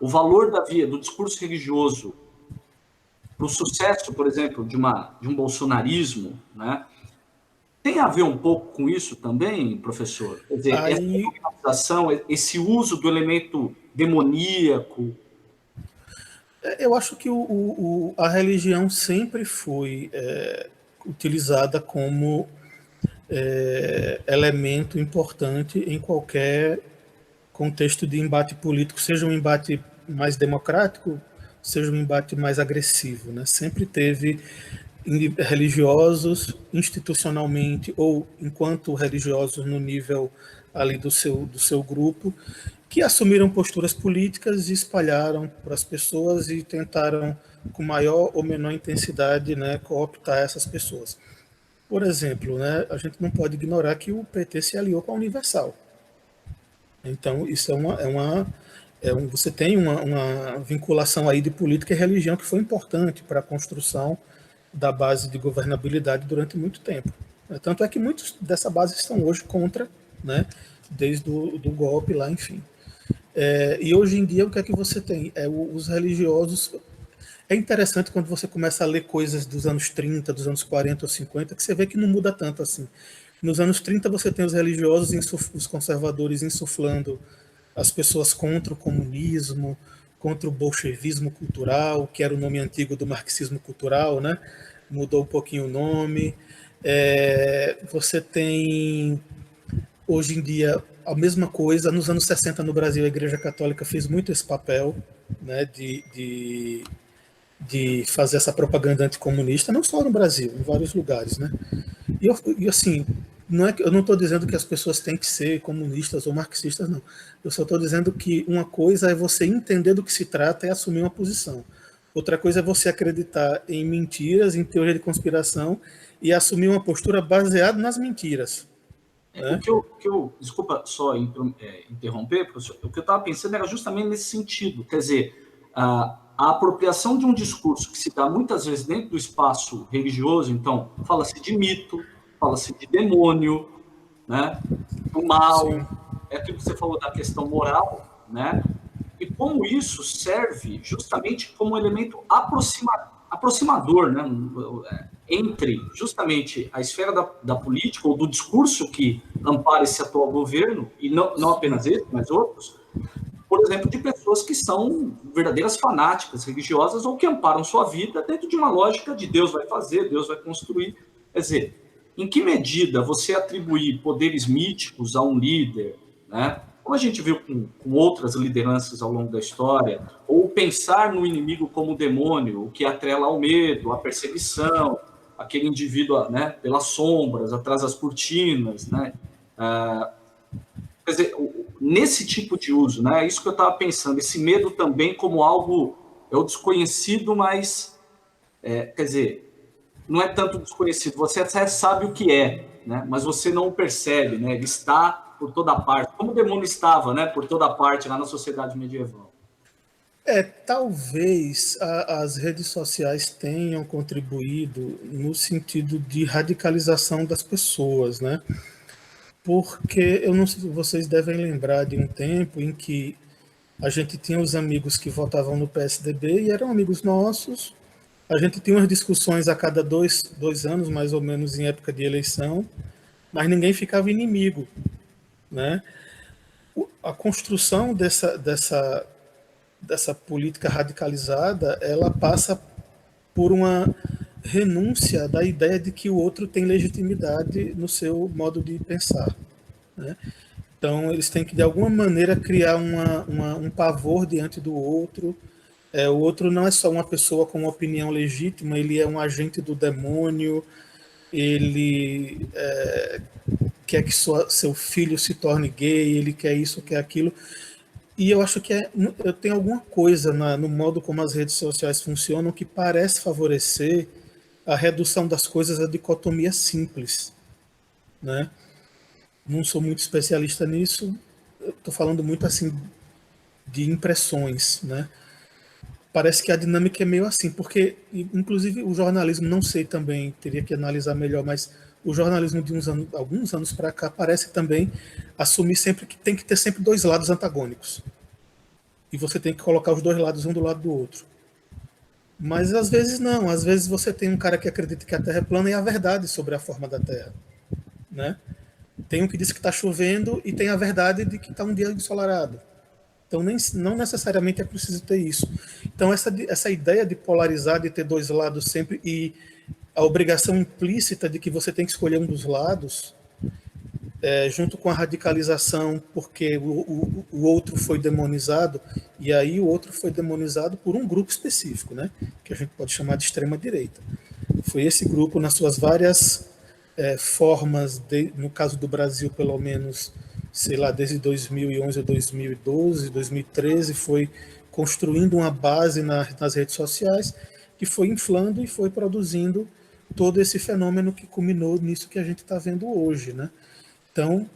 o valor do discurso religioso para o sucesso, por exemplo, de um bolsonarismo, né? Tem a ver um pouco com isso também, professor? Quer dizer, essa organização, esse uso do elemento demoníaco. Eu acho que a religião sempre foi utilizada como elemento importante em qualquer contexto de embate político, seja um embate mais democrático, seja um embate mais agressivo, né? Sempre teve religiosos institucionalmente ou enquanto religiosos no nível ali do seu grupo que assumiram posturas políticas e espalharam para as pessoas e tentaram com maior ou menor intensidade, né, cooptar essas pessoas. Por exemplo, né, a gente não pode ignorar que o PT se aliou com a Universal. Então isso você tem uma vinculação aí de política e religião que foi importante para a construção da base de governabilidade durante muito tempo. Tanto é que muitos dessa base estão hoje contra, né, desde do golpe lá, enfim. E hoje em dia o que é que você tem? Os religiosos. É interessante quando você começa a ler coisas dos anos 30, dos anos 40 ou 50, que você vê que não muda tanto assim. Nos anos 30 você tem os religiosos, os conservadores insuflando as pessoas contra o comunismo, contra o bolchevismo cultural, que era o nome antigo do marxismo cultural, né? Mudou um pouquinho o nome. Você tem, hoje em dia, a mesma coisa. Nos anos 60, no Brasil, a Igreja Católica fez muito esse papel, né, de fazer essa propaganda anticomunista, não só no Brasil, em vários lugares, né? E assim, eu não estou dizendo que as pessoas têm que ser comunistas ou marxistas, não. Eu só estou dizendo que uma coisa é você entender do que se trata e assumir uma posição. Outra coisa é você acreditar em mentiras, em teoria de conspiração e assumir uma postura baseada nas mentiras. Né? Desculpa só interromper, professor, o que eu estava pensando era justamente nesse sentido, quer dizer, a apropriação de um discurso que se dá muitas vezes dentro do espaço religioso, então, fala-se de mito, fala-se de demônio, né, do mal, Sim. é aquilo que você falou da questão moral, né, e como isso serve justamente como um elemento aproximador, né, entre justamente a esfera da política ou do discurso que ampara esse atual governo, e não apenas esse, mas outros, por exemplo, de pessoas que são verdadeiras fanáticas religiosas ou que amparam sua vida dentro de uma lógica de Deus vai fazer, Deus vai construir. Quer dizer, em que medida você atribuir poderes míticos a um líder, né? Como a gente viu com outras lideranças ao longo da história, ou pensar no inimigo como demônio, o que atrela ao medo, à perseguição, aquele indivíduo, né, pelas sombras, atrás das cortinas, né? Quer dizer, nesse tipo de uso, né? É isso que eu estava pensando, esse medo também como algo, é o desconhecido, mas, quer dizer, não é tanto desconhecido, você até sabe o que é, né? Mas você não o percebe, né? Ele está por toda parte, como o demônio estava, né? Por toda parte lá na sociedade medieval. Talvez as redes sociais tenham contribuído no sentido de radicalização das pessoas, né? Porque eu não sei se vocês devem lembrar de um tempo em que a gente tinha os amigos que votavam no PSDB e eram amigos nossos. A gente tinha umas discussões a cada dois anos, mais ou menos, em época de eleição, mas ninguém ficava inimigo, né? A construção dessa política radicalizada, ela passa por uma renúncia da ideia de que o outro tem legitimidade no seu modo de pensar, né? Então, eles têm que, de alguma maneira, criar um pavor diante do outro. O outro não é só uma pessoa com uma opinião legítima, ele é um agente do demônio, ele quer que seu filho se torne gay, ele quer isso, quer aquilo. E eu acho que eu tenho alguma coisa no modo como as redes sociais funcionam que parece favorecer a redução das coisas à dicotomia simples, né? Não sou muito especialista nisso, estou falando muito assim de impressões, né? Parece que a dinâmica é meio assim, porque inclusive o jornalismo, não sei também, teria que analisar melhor, mas o jornalismo de alguns anos para cá parece também assumir sempre que tem que ter sempre dois lados antagônicos. E você tem que colocar os dois lados um do lado do outro. Mas às vezes não, às vezes você tem um cara que acredita que a Terra é plana e a verdade sobre a forma da Terra, né? Tem um que diz que está chovendo e tem a verdade de que está um dia ensolarado. Então não necessariamente é preciso ter isso. Então essa ideia de polarizar, de ter dois lados sempre, e a obrigação implícita de que você tem que escolher um dos lados, junto com a radicalização, porque o outro foi demonizado, e aí o outro foi demonizado por um grupo específico, né, que a gente pode chamar de extrema-direita. Foi esse grupo, nas suas várias formas, no caso do Brasil, pelo menos, sei lá, desde 2011 a 2012, 2013, foi construindo uma base nas redes sociais, que foi inflando e foi produzindo todo esse fenômeno que culminou nisso que a gente está vendo hoje, né? Então,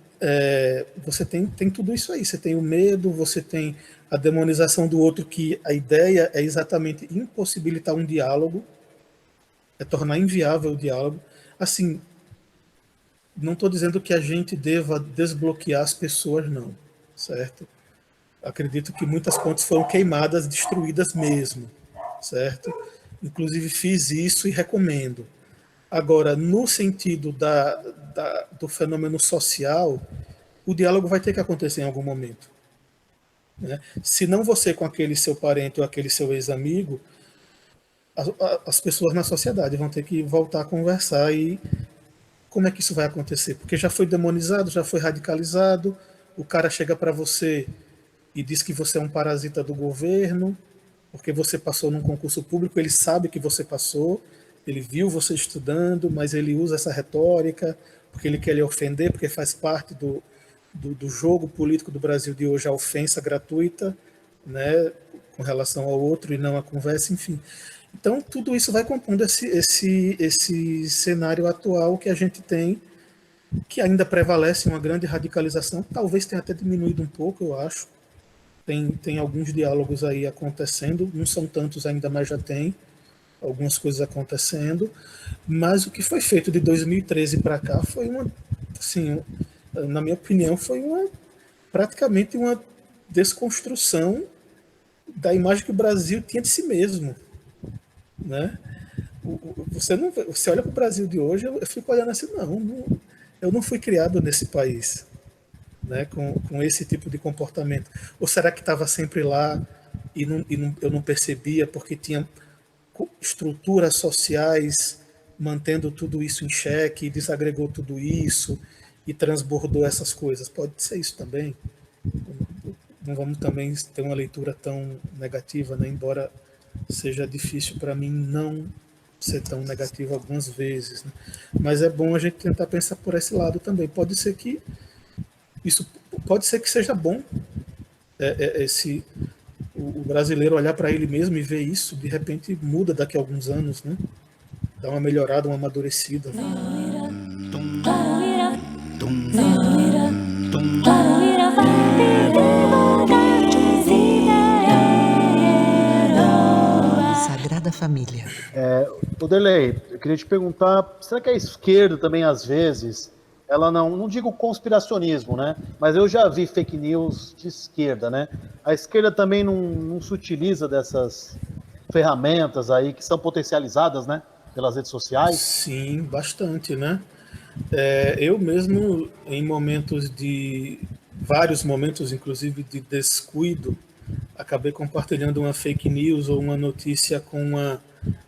você tem tudo isso aí. Você tem o medo, você tem a demonização do outro, que a ideia é exatamente impossibilitar um diálogo, é tornar inviável o diálogo. Assim, não estou dizendo que a gente deva desbloquear as pessoas, não, certo? Acredito que muitas pontes foram queimadas, destruídas mesmo, certo? Inclusive fiz isso e recomendo. Agora, no sentido do fenômeno social, o diálogo vai ter que acontecer em algum momento, né? Se não você com aquele seu parente ou aquele seu ex-amigo, as pessoas na sociedade vão ter que voltar a conversar. E como é que isso vai acontecer? Porque já foi demonizado, já foi radicalizado, o cara chega para você e diz que você é um parasita do governo, porque você passou num concurso público, ele sabe que você passou, ele viu você estudando, mas ele usa essa retórica, porque ele quer lhe ofender, porque faz parte do jogo político do Brasil de hoje, a ofensa gratuita, né, com relação ao outro e não a conversa, enfim. Então, tudo isso vai compondo esse cenário atual que a gente tem que ainda prevalece uma grande radicalização, talvez tenha até diminuído um pouco, eu acho. Tem alguns diálogos aí acontecendo, não são tantos ainda, mas já tem algumas coisas acontecendo, mas o que foi feito de 2013 para cá foi assim, na minha opinião, foi praticamente uma desconstrução da imagem que o Brasil tinha de si mesmo, né? Você olha para o Brasil de hoje, eu fico olhando assim, eu não fui criado nesse país, né, com esse tipo de comportamento. Ou será que estava sempre lá eu não percebia porque tinha estruturas sociais mantendo tudo isso em xeque, e desagregou tudo isso e transbordou essas coisas? Pode ser isso também. Não vamos também ter uma leitura tão negativa, né? Embora seja difícil para mim não ser tão negativo algumas vezes, né? Mas é bom a gente tentar pensar por esse lado também. Pode ser que seja bom o brasileiro olhar para ele mesmo e ver isso, de repente muda daqui a alguns anos, né? Dá uma melhorada, uma amadurecida. Sagrada Família. Oderley, eu queria te perguntar, será que a esquerda também, às vezes, ela não digo conspiracionismo, né? Mas eu já vi fake news de esquerda, né? A esquerda também não se utiliza dessas ferramentas aí que são potencializadas, né? Pelas redes sociais? Sim, bastante, né? Eu mesmo, em vários momentos, inclusive de descuido, acabei compartilhando uma fake news ou uma notícia com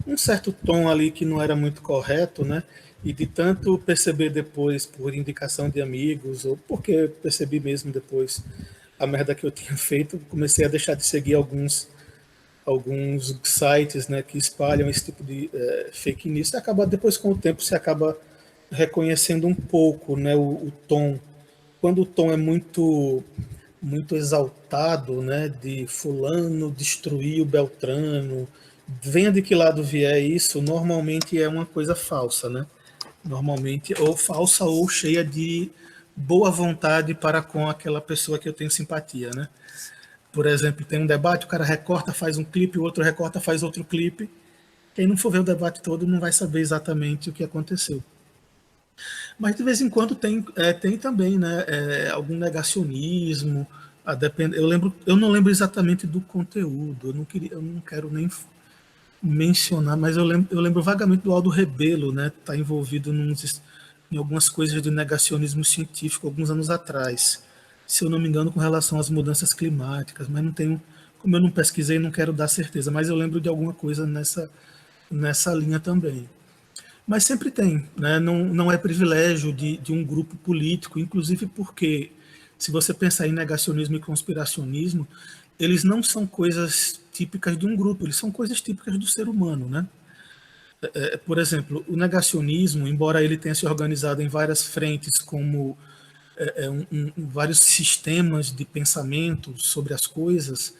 um certo tom ali que não era muito correto, né? E de tanto perceber depois, por indicação de amigos, ou porque percebi mesmo depois a merda que eu tinha feito, comecei a deixar de seguir alguns sites, né, que espalham esse tipo de fake news. E depois, com o tempo, você acaba reconhecendo um pouco, né, o tom. Quando o tom é muito exaltado, né, de fulano destruir o Beltrano, venha de que lado vier isso, normalmente é uma coisa falsa, né? Normalmente, ou falsa ou cheia de boa vontade para com aquela pessoa que eu tenho simpatia, né? Por exemplo, tem um debate, o cara recorta, faz um clipe, o outro recorta, faz outro clipe. Quem não for ver o debate todo não vai saber exatamente o que aconteceu. Mas de vez em quando tem também, né, algum negacionismo. Eu não lembro exatamente do conteúdo. Eu não quero nem mencionar, mas eu lembro vagamente do Aldo Rebelo, né, tá envolvido em algumas coisas de negacionismo científico alguns anos atrás, se eu não me engano, com relação às mudanças climáticas, mas não tenho, como eu não pesquisei, não quero dar certeza, mas eu lembro de alguma coisa nessa linha também. Mas sempre tem, né? Não é privilégio de um grupo político, inclusive porque, se você pensar em negacionismo e conspiracionismo, eles não são coisas típicas de um grupo, eles são coisas típicas do ser humano, né? Por exemplo, o negacionismo, embora ele tenha se organizado em várias frentes, como vários sistemas de pensamento sobre as coisas,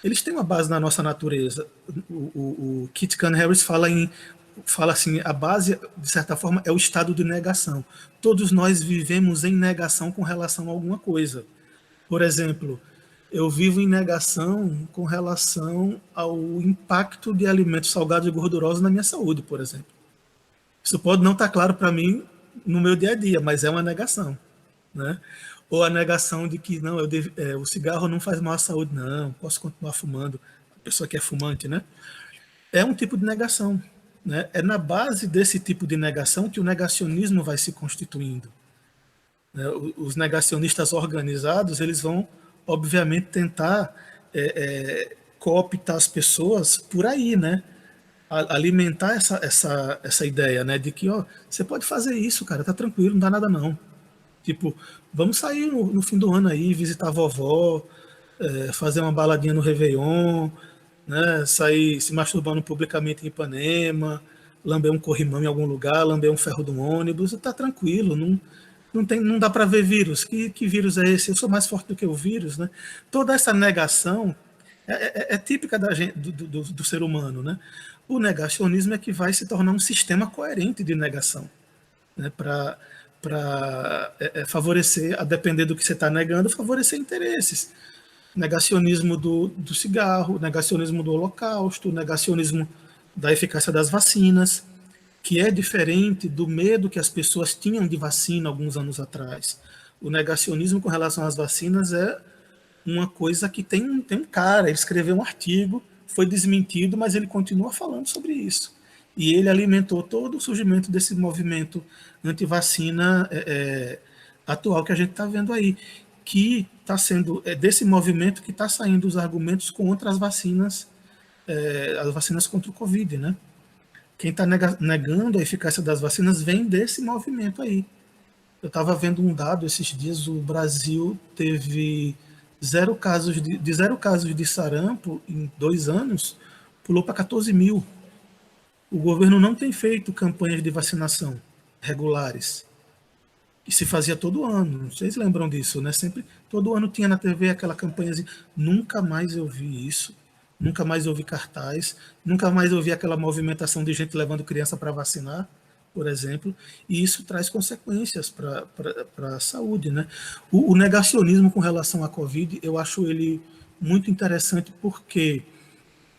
eles têm uma base na nossa natureza. O Kit Cunningham Harris fala assim, a base, de certa forma, é o estado de negação. Todos nós vivemos em negação com relação a alguma coisa. Por exemplo, eu vivo em negação com relação ao impacto de alimentos salgados e gordurosos na minha saúde, por exemplo. Isso pode não estar claro para mim no meu dia a dia, mas é uma negação, né? Ou a negação de que não, o cigarro não faz mal à saúde, não, posso continuar fumando, a pessoa que é fumante, né? É um tipo de negação, né? É na base desse tipo de negação que o negacionismo vai se constituindo, né? Os negacionistas organizados, eles vão, obviamente, tentar cooptar as pessoas por aí, né? Alimentar essa ideia, né? De que, ó, você pode fazer isso, cara, tá tranquilo, não dá nada não. Tipo, vamos sair no fim do ano aí, visitar a vovó, fazer uma baladinha no Réveillon, né? Sair se masturbando publicamente em Ipanema, lamber um corrimão em algum lugar, lamber um ferro do ônibus, tá tranquilo, não dá para ver vírus. Que vírus é esse? Eu sou mais forte do que o vírus, né? Toda essa negação é típica do ser humano, né? O negacionismo é que vai se tornar um sistema coerente de negação, né? Para favorecer, a depender do que você está negando, favorecer interesses. Negacionismo do cigarro, negacionismo do Holocausto, negacionismo da eficácia das vacinas, que é diferente do medo que as pessoas tinham de vacina alguns anos atrás. O negacionismo com relação às vacinas é uma coisa que tem um cara, ele escreveu um artigo, foi desmentido, mas ele continua falando sobre isso. E ele alimentou todo o surgimento desse movimento anti-vacina atual que a gente está vendo aí, que está sendo desse movimento que está saindo os argumentos contra as vacinas contra o Covid, né? Quem está negando a eficácia das vacinas vem desse movimento aí. Eu estava vendo um dado esses dias, o Brasil teve zero casos de sarampo em 2 anos, pulou para 14 mil. O governo não tem feito campanhas de vacinação regulares. E se fazia todo ano, vocês lembram disso, né? Sempre, todo ano tinha na TV aquela campanha assim, nunca mais eu vi isso, nunca mais eu vi cartaz, nunca mais eu vi aquela movimentação de gente levando criança para vacinar, por exemplo, e isso traz consequências para a saúde, né? O negacionismo com relação à Covid, eu acho ele muito interessante porque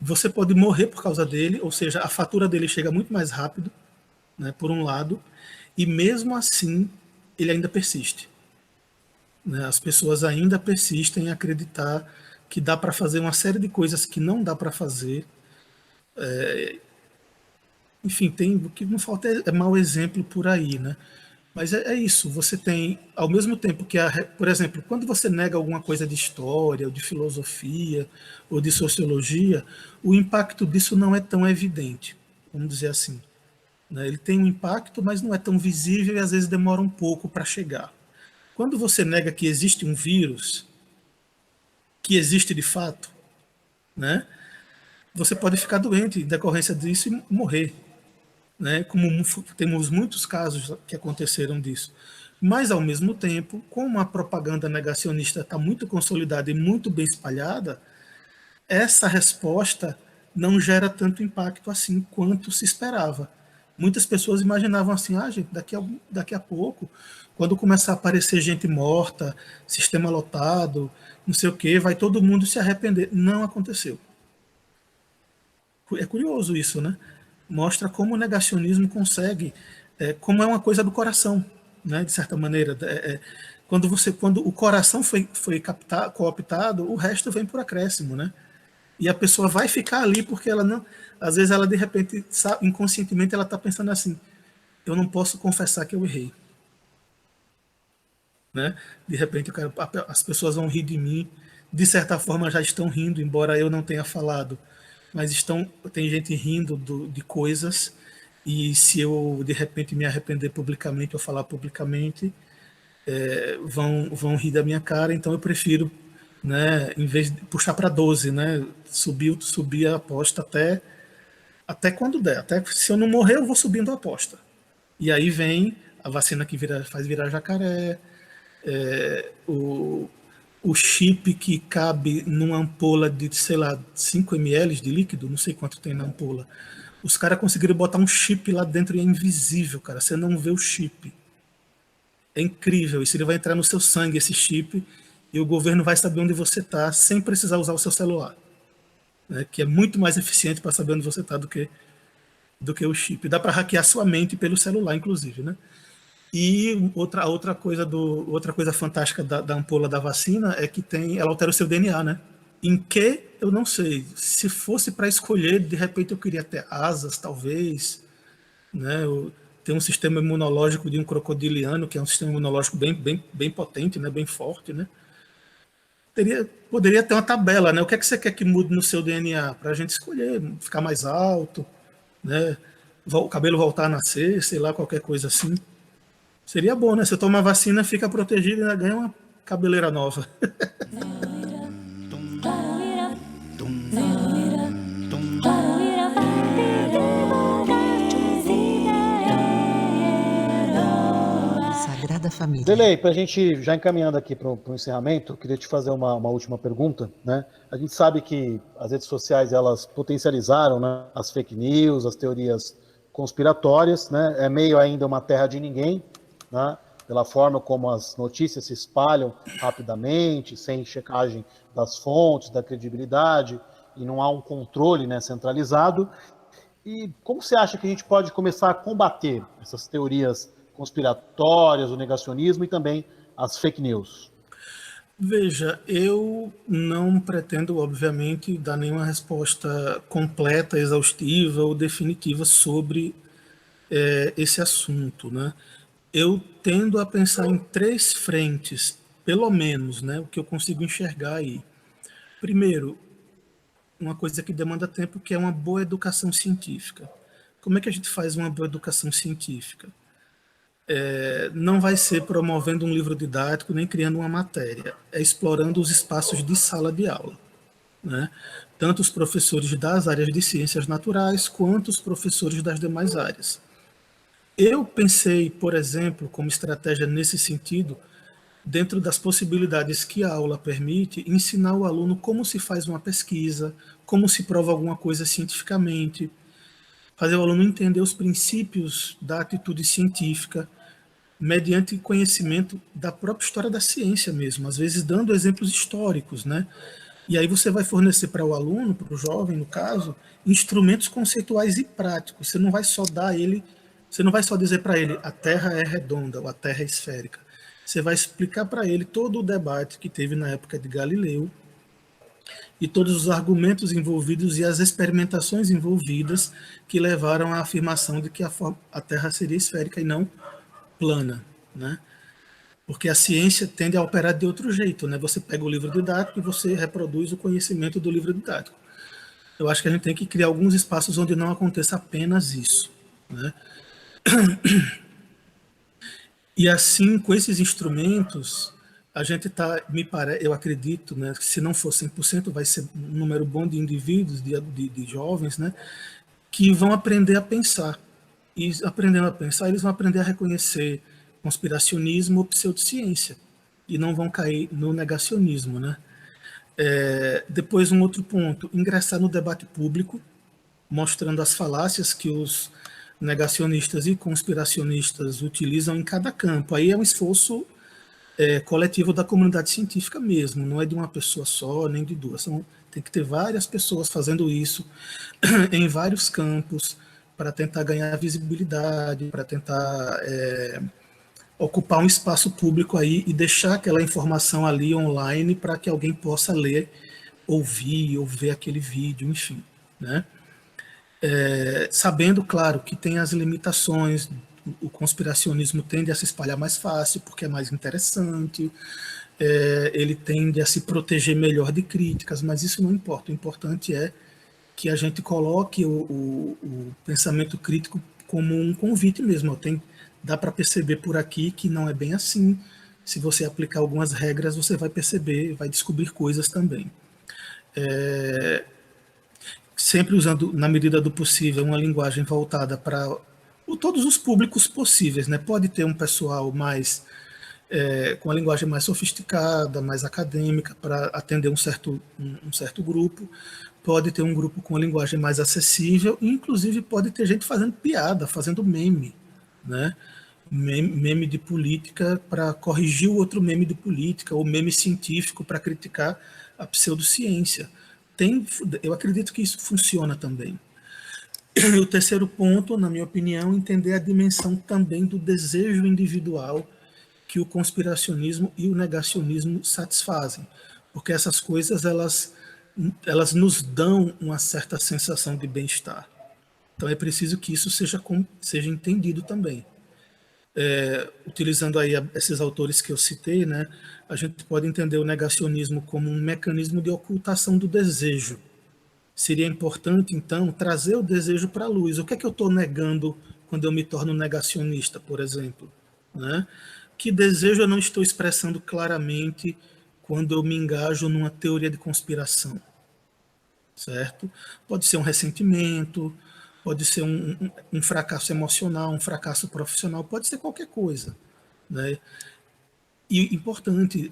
você pode morrer por causa dele, ou seja, a fatura dele chega muito mais rápido, né, por um lado, e mesmo assim ele ainda persiste. Né? As pessoas ainda persistem em acreditar que dá para fazer uma série de coisas que não dá para fazer. Enfim, o que não falta é mau exemplo por aí, né? Mas é isso, você tem, ao mesmo tempo que, por exemplo, quando você nega alguma coisa de história, ou de filosofia, ou de sociologia, o impacto disso não é tão evidente, vamos dizer assim. Né? Ele tem um impacto, mas não é tão visível e às vezes demora um pouco para chegar. Quando você nega que existe um vírus, que existe de fato, né? Você pode ficar doente em decorrência disso e morrer. Né? Como temos muitos casos que aconteceram disso. Mas, ao mesmo tempo, como a propaganda negacionista está muito consolidada e muito bem espalhada, essa resposta não gera tanto impacto assim quanto se esperava. Muitas pessoas imaginavam assim, gente, daqui a pouco, quando começar a aparecer gente morta, sistema lotado, não sei o quê, vai todo mundo se arrepender. Não aconteceu. É curioso isso, né? Mostra como o negacionismo consegue, como é uma coisa do coração, né? De certa maneira. Quando o coração foi cooptado, o resto vem por acréscimo, né? E a pessoa vai ficar ali porque ela não, às vezes ela de repente, inconscientemente, ela está pensando assim: eu não posso confessar que eu errei, né? De repente as pessoas vão rir de mim, de certa forma já estão rindo, embora eu não tenha falado, mas tem gente rindo de coisas, e se eu de repente me arrepender publicamente ou falar publicamente, vão rir da minha cara. Então eu prefiro, né, em vez de puxar para 12, né, subir a aposta até quando der. Até se eu não morrer, eu vou subindo a aposta. E aí vem a vacina que faz virar jacaré, o chip que cabe numa ampola de, sei lá, 5 ml de líquido, não sei quanto tem na ampola. Os caras conseguiram botar um chip lá dentro e é invisível, cara. Você não vê o chip. É incrível. Isso ele vai entrar no seu sangue, esse chip, e o governo vai saber onde você está sem precisar usar o seu celular. Né? Que é muito mais eficiente para saber onde você está do que o chip. Dá para hackear sua mente pelo celular, inclusive, né? E outra coisa fantástica da ampola da vacina é que ela altera o seu DNA, né? Em que, eu não sei. Se fosse para escolher, de repente eu queria ter asas, talvez. Né? Tem um sistema imunológico de um crocodiliano, que é um sistema imunológico bem potente, né? Bem forte, né? Poderia ter uma tabela, né? O que é que você quer que mude no seu DNA? Para a gente escolher, ficar mais alto, né? O cabelo voltar a nascer, sei lá, qualquer coisa assim. Seria bom, né? Você toma a vacina, fica protegido e ainda ganha uma cabeleira nova. Sagrada Família. Delei, para a gente já encaminhando aqui para o encerramento, eu queria te fazer uma última pergunta, né? A gente sabe que as redes sociais, elas potencializaram, né, as fake news, as teorias conspiratórias, né? É meio ainda uma terra de ninguém, né? pela forma como as notícias se espalham rapidamente, sem checagem das fontes, da credibilidade, e não há um controle, né, centralizado. E como você acha que a gente pode começar a combater essas teorias conspiratórias, o negacionismo e também as fake news? Veja, eu não pretendo, obviamente, dar nenhuma resposta completa, exaustiva ou definitiva sobre esse assunto, né? Eu tendo a pensar em 3 frentes, pelo menos, né, o que eu consigo enxergar aí. Primeiro, uma coisa que demanda tempo, que é uma boa educação científica. Como é que a gente faz uma boa educação científica? Não vai ser promovendo um livro didático nem criando uma matéria, é explorando os espaços de sala de aula, né? Tanto os professores das áreas de ciências naturais quanto os professores das demais áreas. Eu pensei, por exemplo, como estratégia nesse sentido, dentro das possibilidades que a aula permite, ensinar o aluno como se faz uma pesquisa, como se prova alguma coisa cientificamente, fazer o aluno entender os princípios da atitude científica, mediante conhecimento da própria história da ciência mesmo, às vezes dando exemplos históricos, né? E aí você vai fornecer para o aluno, para o jovem, no caso, instrumentos conceituais e práticos. Você não vai só dar ele, você não vai só dizer para ele a Terra é redonda ou a Terra é esférica. Você vai explicar para ele todo o debate que teve na época de Galileu e todos os argumentos envolvidos e as experimentações envolvidas que levaram à afirmação de que a Terra seria esférica e não plana, né? Porque a ciência tende a operar de outro jeito, né? Você pega o livro didático e você reproduz o conhecimento do livro didático. Eu acho que a gente tem que criar alguns espaços onde não aconteça apenas isso, né? E assim, com esses instrumentos, a gente está, eu acredito, né, que se não for 100%, vai ser um número bom de indivíduos, de jovens, né, que vão aprender a pensar. E aprendendo a pensar, eles vão aprender a reconhecer conspiracionismo ou pseudociência, e não vão cair no negacionismo, né? Depois, um outro ponto, ingressar no debate público, mostrando as falácias que os negacionistas e conspiracionistas utilizam em cada campo. Aí é um esforço coletivo da comunidade científica mesmo, não é de uma pessoa só, nem de duas. Tem que ter várias pessoas fazendo isso em vários campos para tentar ganhar visibilidade, para tentar ocupar um espaço público aí e deixar aquela informação ali online para que alguém possa ler, ouvir ou ver aquele vídeo, enfim, né? Sabendo, claro, que tem as limitações, o conspiracionismo tende a se espalhar mais fácil, porque é mais interessante, ele tende a se proteger melhor de críticas, mas isso não importa. O importante é que a gente coloque o pensamento crítico como um convite mesmo. Dá para perceber por aqui que não é bem assim. Se você aplicar algumas regras, você vai perceber, vai descobrir coisas também. Sempre usando, na medida do possível, uma linguagem voltada para todos os públicos possíveis, né? Pode ter um pessoal mais com a linguagem mais sofisticada, mais acadêmica, para atender um certo grupo. Pode ter um grupo com a linguagem mais acessível, e inclusive pode ter gente fazendo piada, fazendo meme, né? Meme de política para corrigir o outro meme de política, ou meme científico para criticar a pseudociência. Eu acredito que isso funciona também. E o terceiro ponto, na minha opinião, entender a dimensão também do desejo individual que o conspiracionismo e o negacionismo satisfazem, porque essas coisas elas nos dão uma certa sensação de bem-estar. Então é preciso que isso seja entendido também. Utilizando aí esses autores que eu citei, né, a gente pode entender o negacionismo como um mecanismo de ocultação do desejo. Seria importante, então, trazer o desejo para a luz. O que é que eu estou negando quando eu me torno negacionista, por exemplo? Né? Que desejo eu não estou expressando claramente quando eu me engajo numa teoria de conspiração? Certo? Pode ser um ressentimento, pode ser um fracasso emocional, um fracasso profissional, pode ser qualquer coisa, né? E importante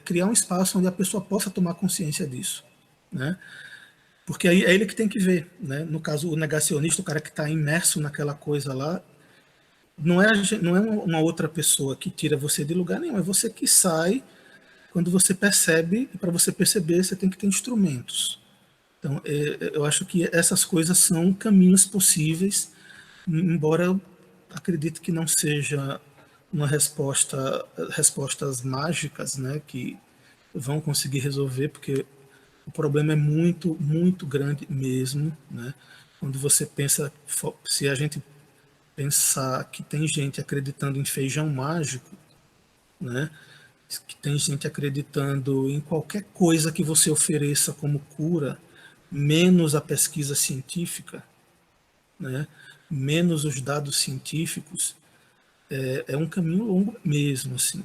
criar um espaço onde a pessoa possa tomar consciência disso, né? Porque aí é ele que tem que ver, né? No caso, o negacionista, o cara que está imerso naquela coisa lá, não é uma outra pessoa que tira você de lugar nenhum, é você que sai quando você percebe, e para você perceber, você tem que ter instrumentos. Então, eu acho que essas coisas são caminhos possíveis, embora eu acredite que não seja uma respostas mágicas, né, que vão conseguir resolver, porque o problema é muito, muito grande mesmo, né? Quando você pensa, se a gente pensar que tem gente acreditando em feijão mágico, né? Que tem gente acreditando em qualquer coisa que você ofereça como cura, menos a pesquisa científica, né? Menos os dados científicos, é um caminho longo mesmo, assim,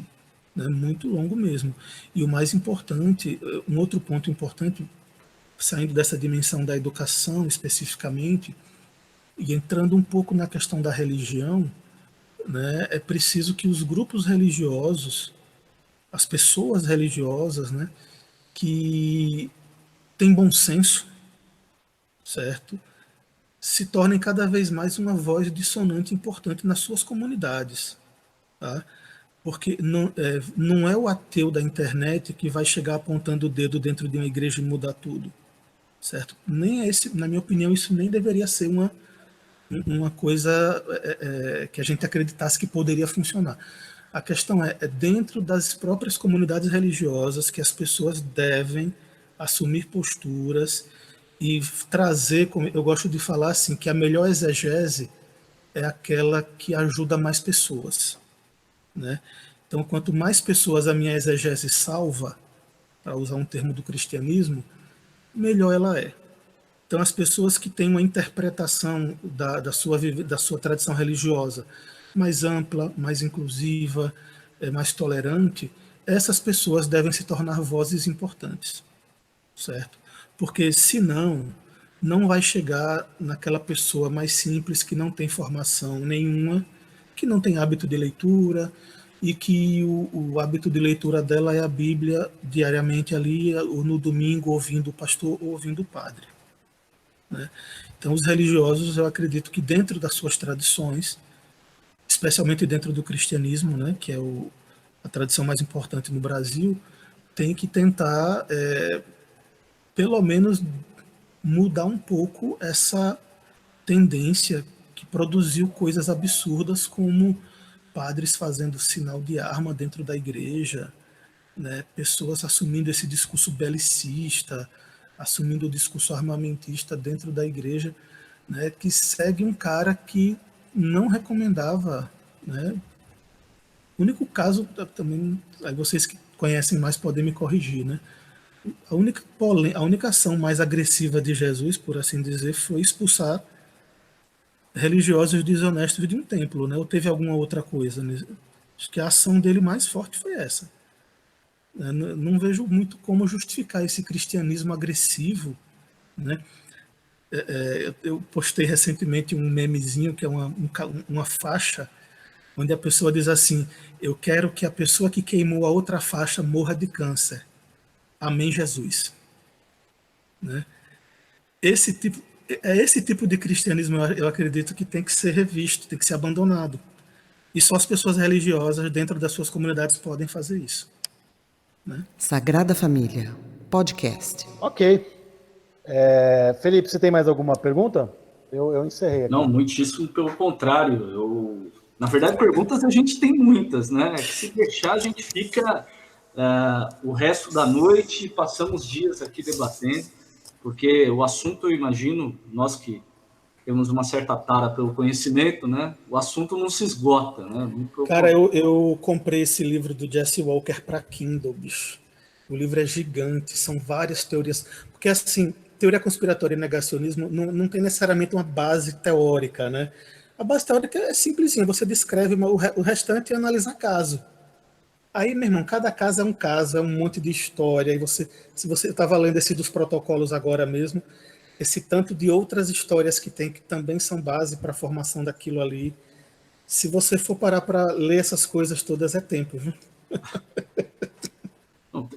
né? Muito longo mesmo. E o mais importante, um outro ponto importante, saindo dessa dimensão da educação especificamente, e entrando um pouco na questão da religião, né, é preciso que os grupos religiosos, as pessoas religiosas, né, que têm bom senso, certo, se tornem cada vez mais uma voz dissonante importante nas suas comunidades. Tá? Porque não é o ateu da internet que vai chegar apontando o dedo dentro de uma igreja e mudar tudo. Certo? Nem é esse, na minha opinião, isso nem deveria ser uma coisa que a gente acreditasse que poderia funcionar. A questão é dentro das próprias comunidades religiosas que as pessoas devem assumir posturas e trazer, como eu gosto de falar assim, que a melhor exegese é aquela que ajuda mais pessoas, né? Então, quanto mais pessoas a minha exegese salva, para usar um termo do cristianismo, melhor ela é. Então, as pessoas que têm uma interpretação da sua tradição religiosa mais ampla, mais inclusiva, mais tolerante, essas pessoas devem se tornar vozes importantes, certo? Porque, senão, não vai chegar naquela pessoa mais simples que não tem formação nenhuma, que não tem hábito de leitura, e que o hábito de leitura dela é a Bíblia diariamente ali, ou no domingo, ouvindo o pastor ou ouvindo o padre. Né? Então, os religiosos, eu acredito que dentro das suas tradições, especialmente dentro do cristianismo, né, que é a tradição mais importante no Brasil, tem que tentar, pelo menos, mudar um pouco essa tendência que produziu coisas absurdas como padres fazendo sinal de arma dentro da igreja, né, pessoas assumindo esse discurso belicista, assumindo o discurso armamentista dentro da igreja, né, que segue um cara que não recomendava, né? O único caso, também, aí vocês que conhecem mais podem me corrigir, né? A única ação mais agressiva de Jesus, por assim dizer, foi expulsar religiosos desonestos de um templo, né? Ou teve alguma outra coisa, né? Acho que a ação dele mais forte foi essa. Eu não vejo muito como justificar esse cristianismo agressivo, né? Eu postei recentemente um memezinho que é uma faixa onde a pessoa diz assim: eu quero que a pessoa que queimou a outra faixa morra de câncer. Amém, Jesus. Né? Esse tipo de cristianismo eu acredito que tem que ser revisto, tem que ser abandonado. E só as pessoas religiosas dentro das suas comunidades podem fazer isso. Né? Sagrada Família, podcast. Ok. Felipe, você tem mais alguma pergunta? Eu encerrei aqui. Não, muitíssimo pelo contrário. Na verdade, perguntas a gente tem muitas, né? Se deixar, a gente fica o resto da noite, passamos dias aqui debatendo, porque o assunto, eu imagino, nós que temos uma certa tara pelo conhecimento, né? O assunto não se esgota, né? Cara, eu comprei esse livro do Jesse Walker para Kindle, bicho. O livro é gigante, são várias teorias. Porque, assim, teoria conspiratória e negacionismo não tem necessariamente uma base teórica, né? A base teórica é simplesinha, você descreve, o restante é analisar caso. Aí, meu irmão, cada caso é um caso, é um monte de história. E se você estava lendo esse dos protocolos agora mesmo, esse tanto de outras histórias que tem, que também são base para a formação daquilo ali. Se você for parar para ler essas coisas todas, é tempo, viu?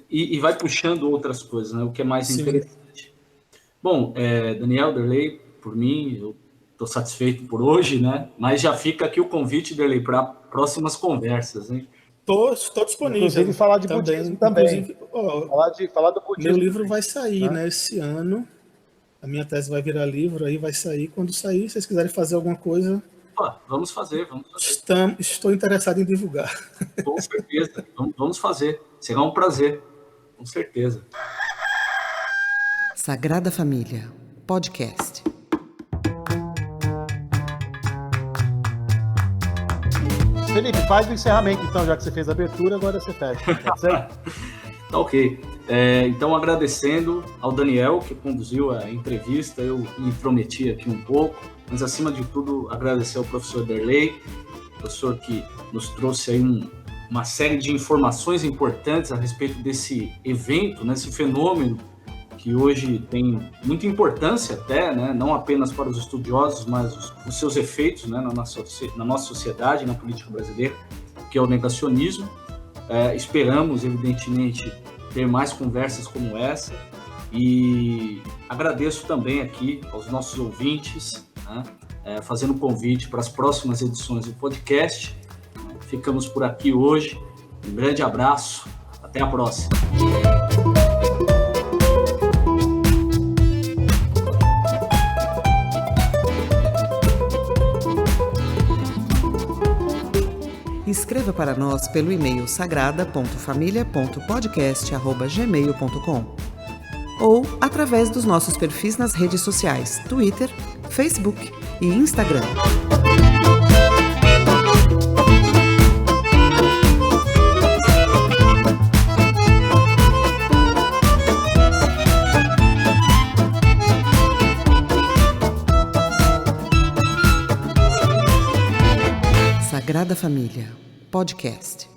E vai puxando outras coisas, né? O que é mais Sim. interessante. Bom, Daniel, Derlei, por mim, eu estou satisfeito por hoje, né? Mas já fica aqui o convite, Derlei, para próximas conversas, hein? Estou disponível. Inclusive falar de budismo também. Falar do budismo. Meu livro vai sair, né, esse ano. A minha tese vai virar livro, aí vai sair. Quando sair, se vocês quiserem fazer alguma coisa... Vamos fazer. Estou interessado em divulgar. Com certeza, vamos fazer. Será um prazer, com certeza. Sagrada Família, podcast. Felipe, faz o encerramento, então, já que você fez a abertura, agora você fecha. Pode ser? Tá ok. Então, agradecendo ao Daniel, que conduziu a entrevista, eu me intrometi aqui um pouco, mas, acima de tudo, agradecer ao professor Derlei, professor que nos trouxe aí uma série de informações importantes a respeito desse evento, nesse fenômeno, que hoje tem muita importância até, né, não apenas para os estudiosos, mas os seus efeitos, né, na nossa sociedade, na política brasileira, que é o negacionismo. Esperamos, evidentemente, ter mais conversas como essa e agradeço também aqui aos nossos ouvintes, né, fazendo convite para as próximas edições do podcast. Ficamos por aqui hoje. Um grande abraço. Até a próxima. Escreva para nós pelo e-mail sagrada.familia.podcast@gmail.com ou através dos nossos perfis nas redes sociais, Twitter, Facebook e Instagram. Sagrada Família, podcast.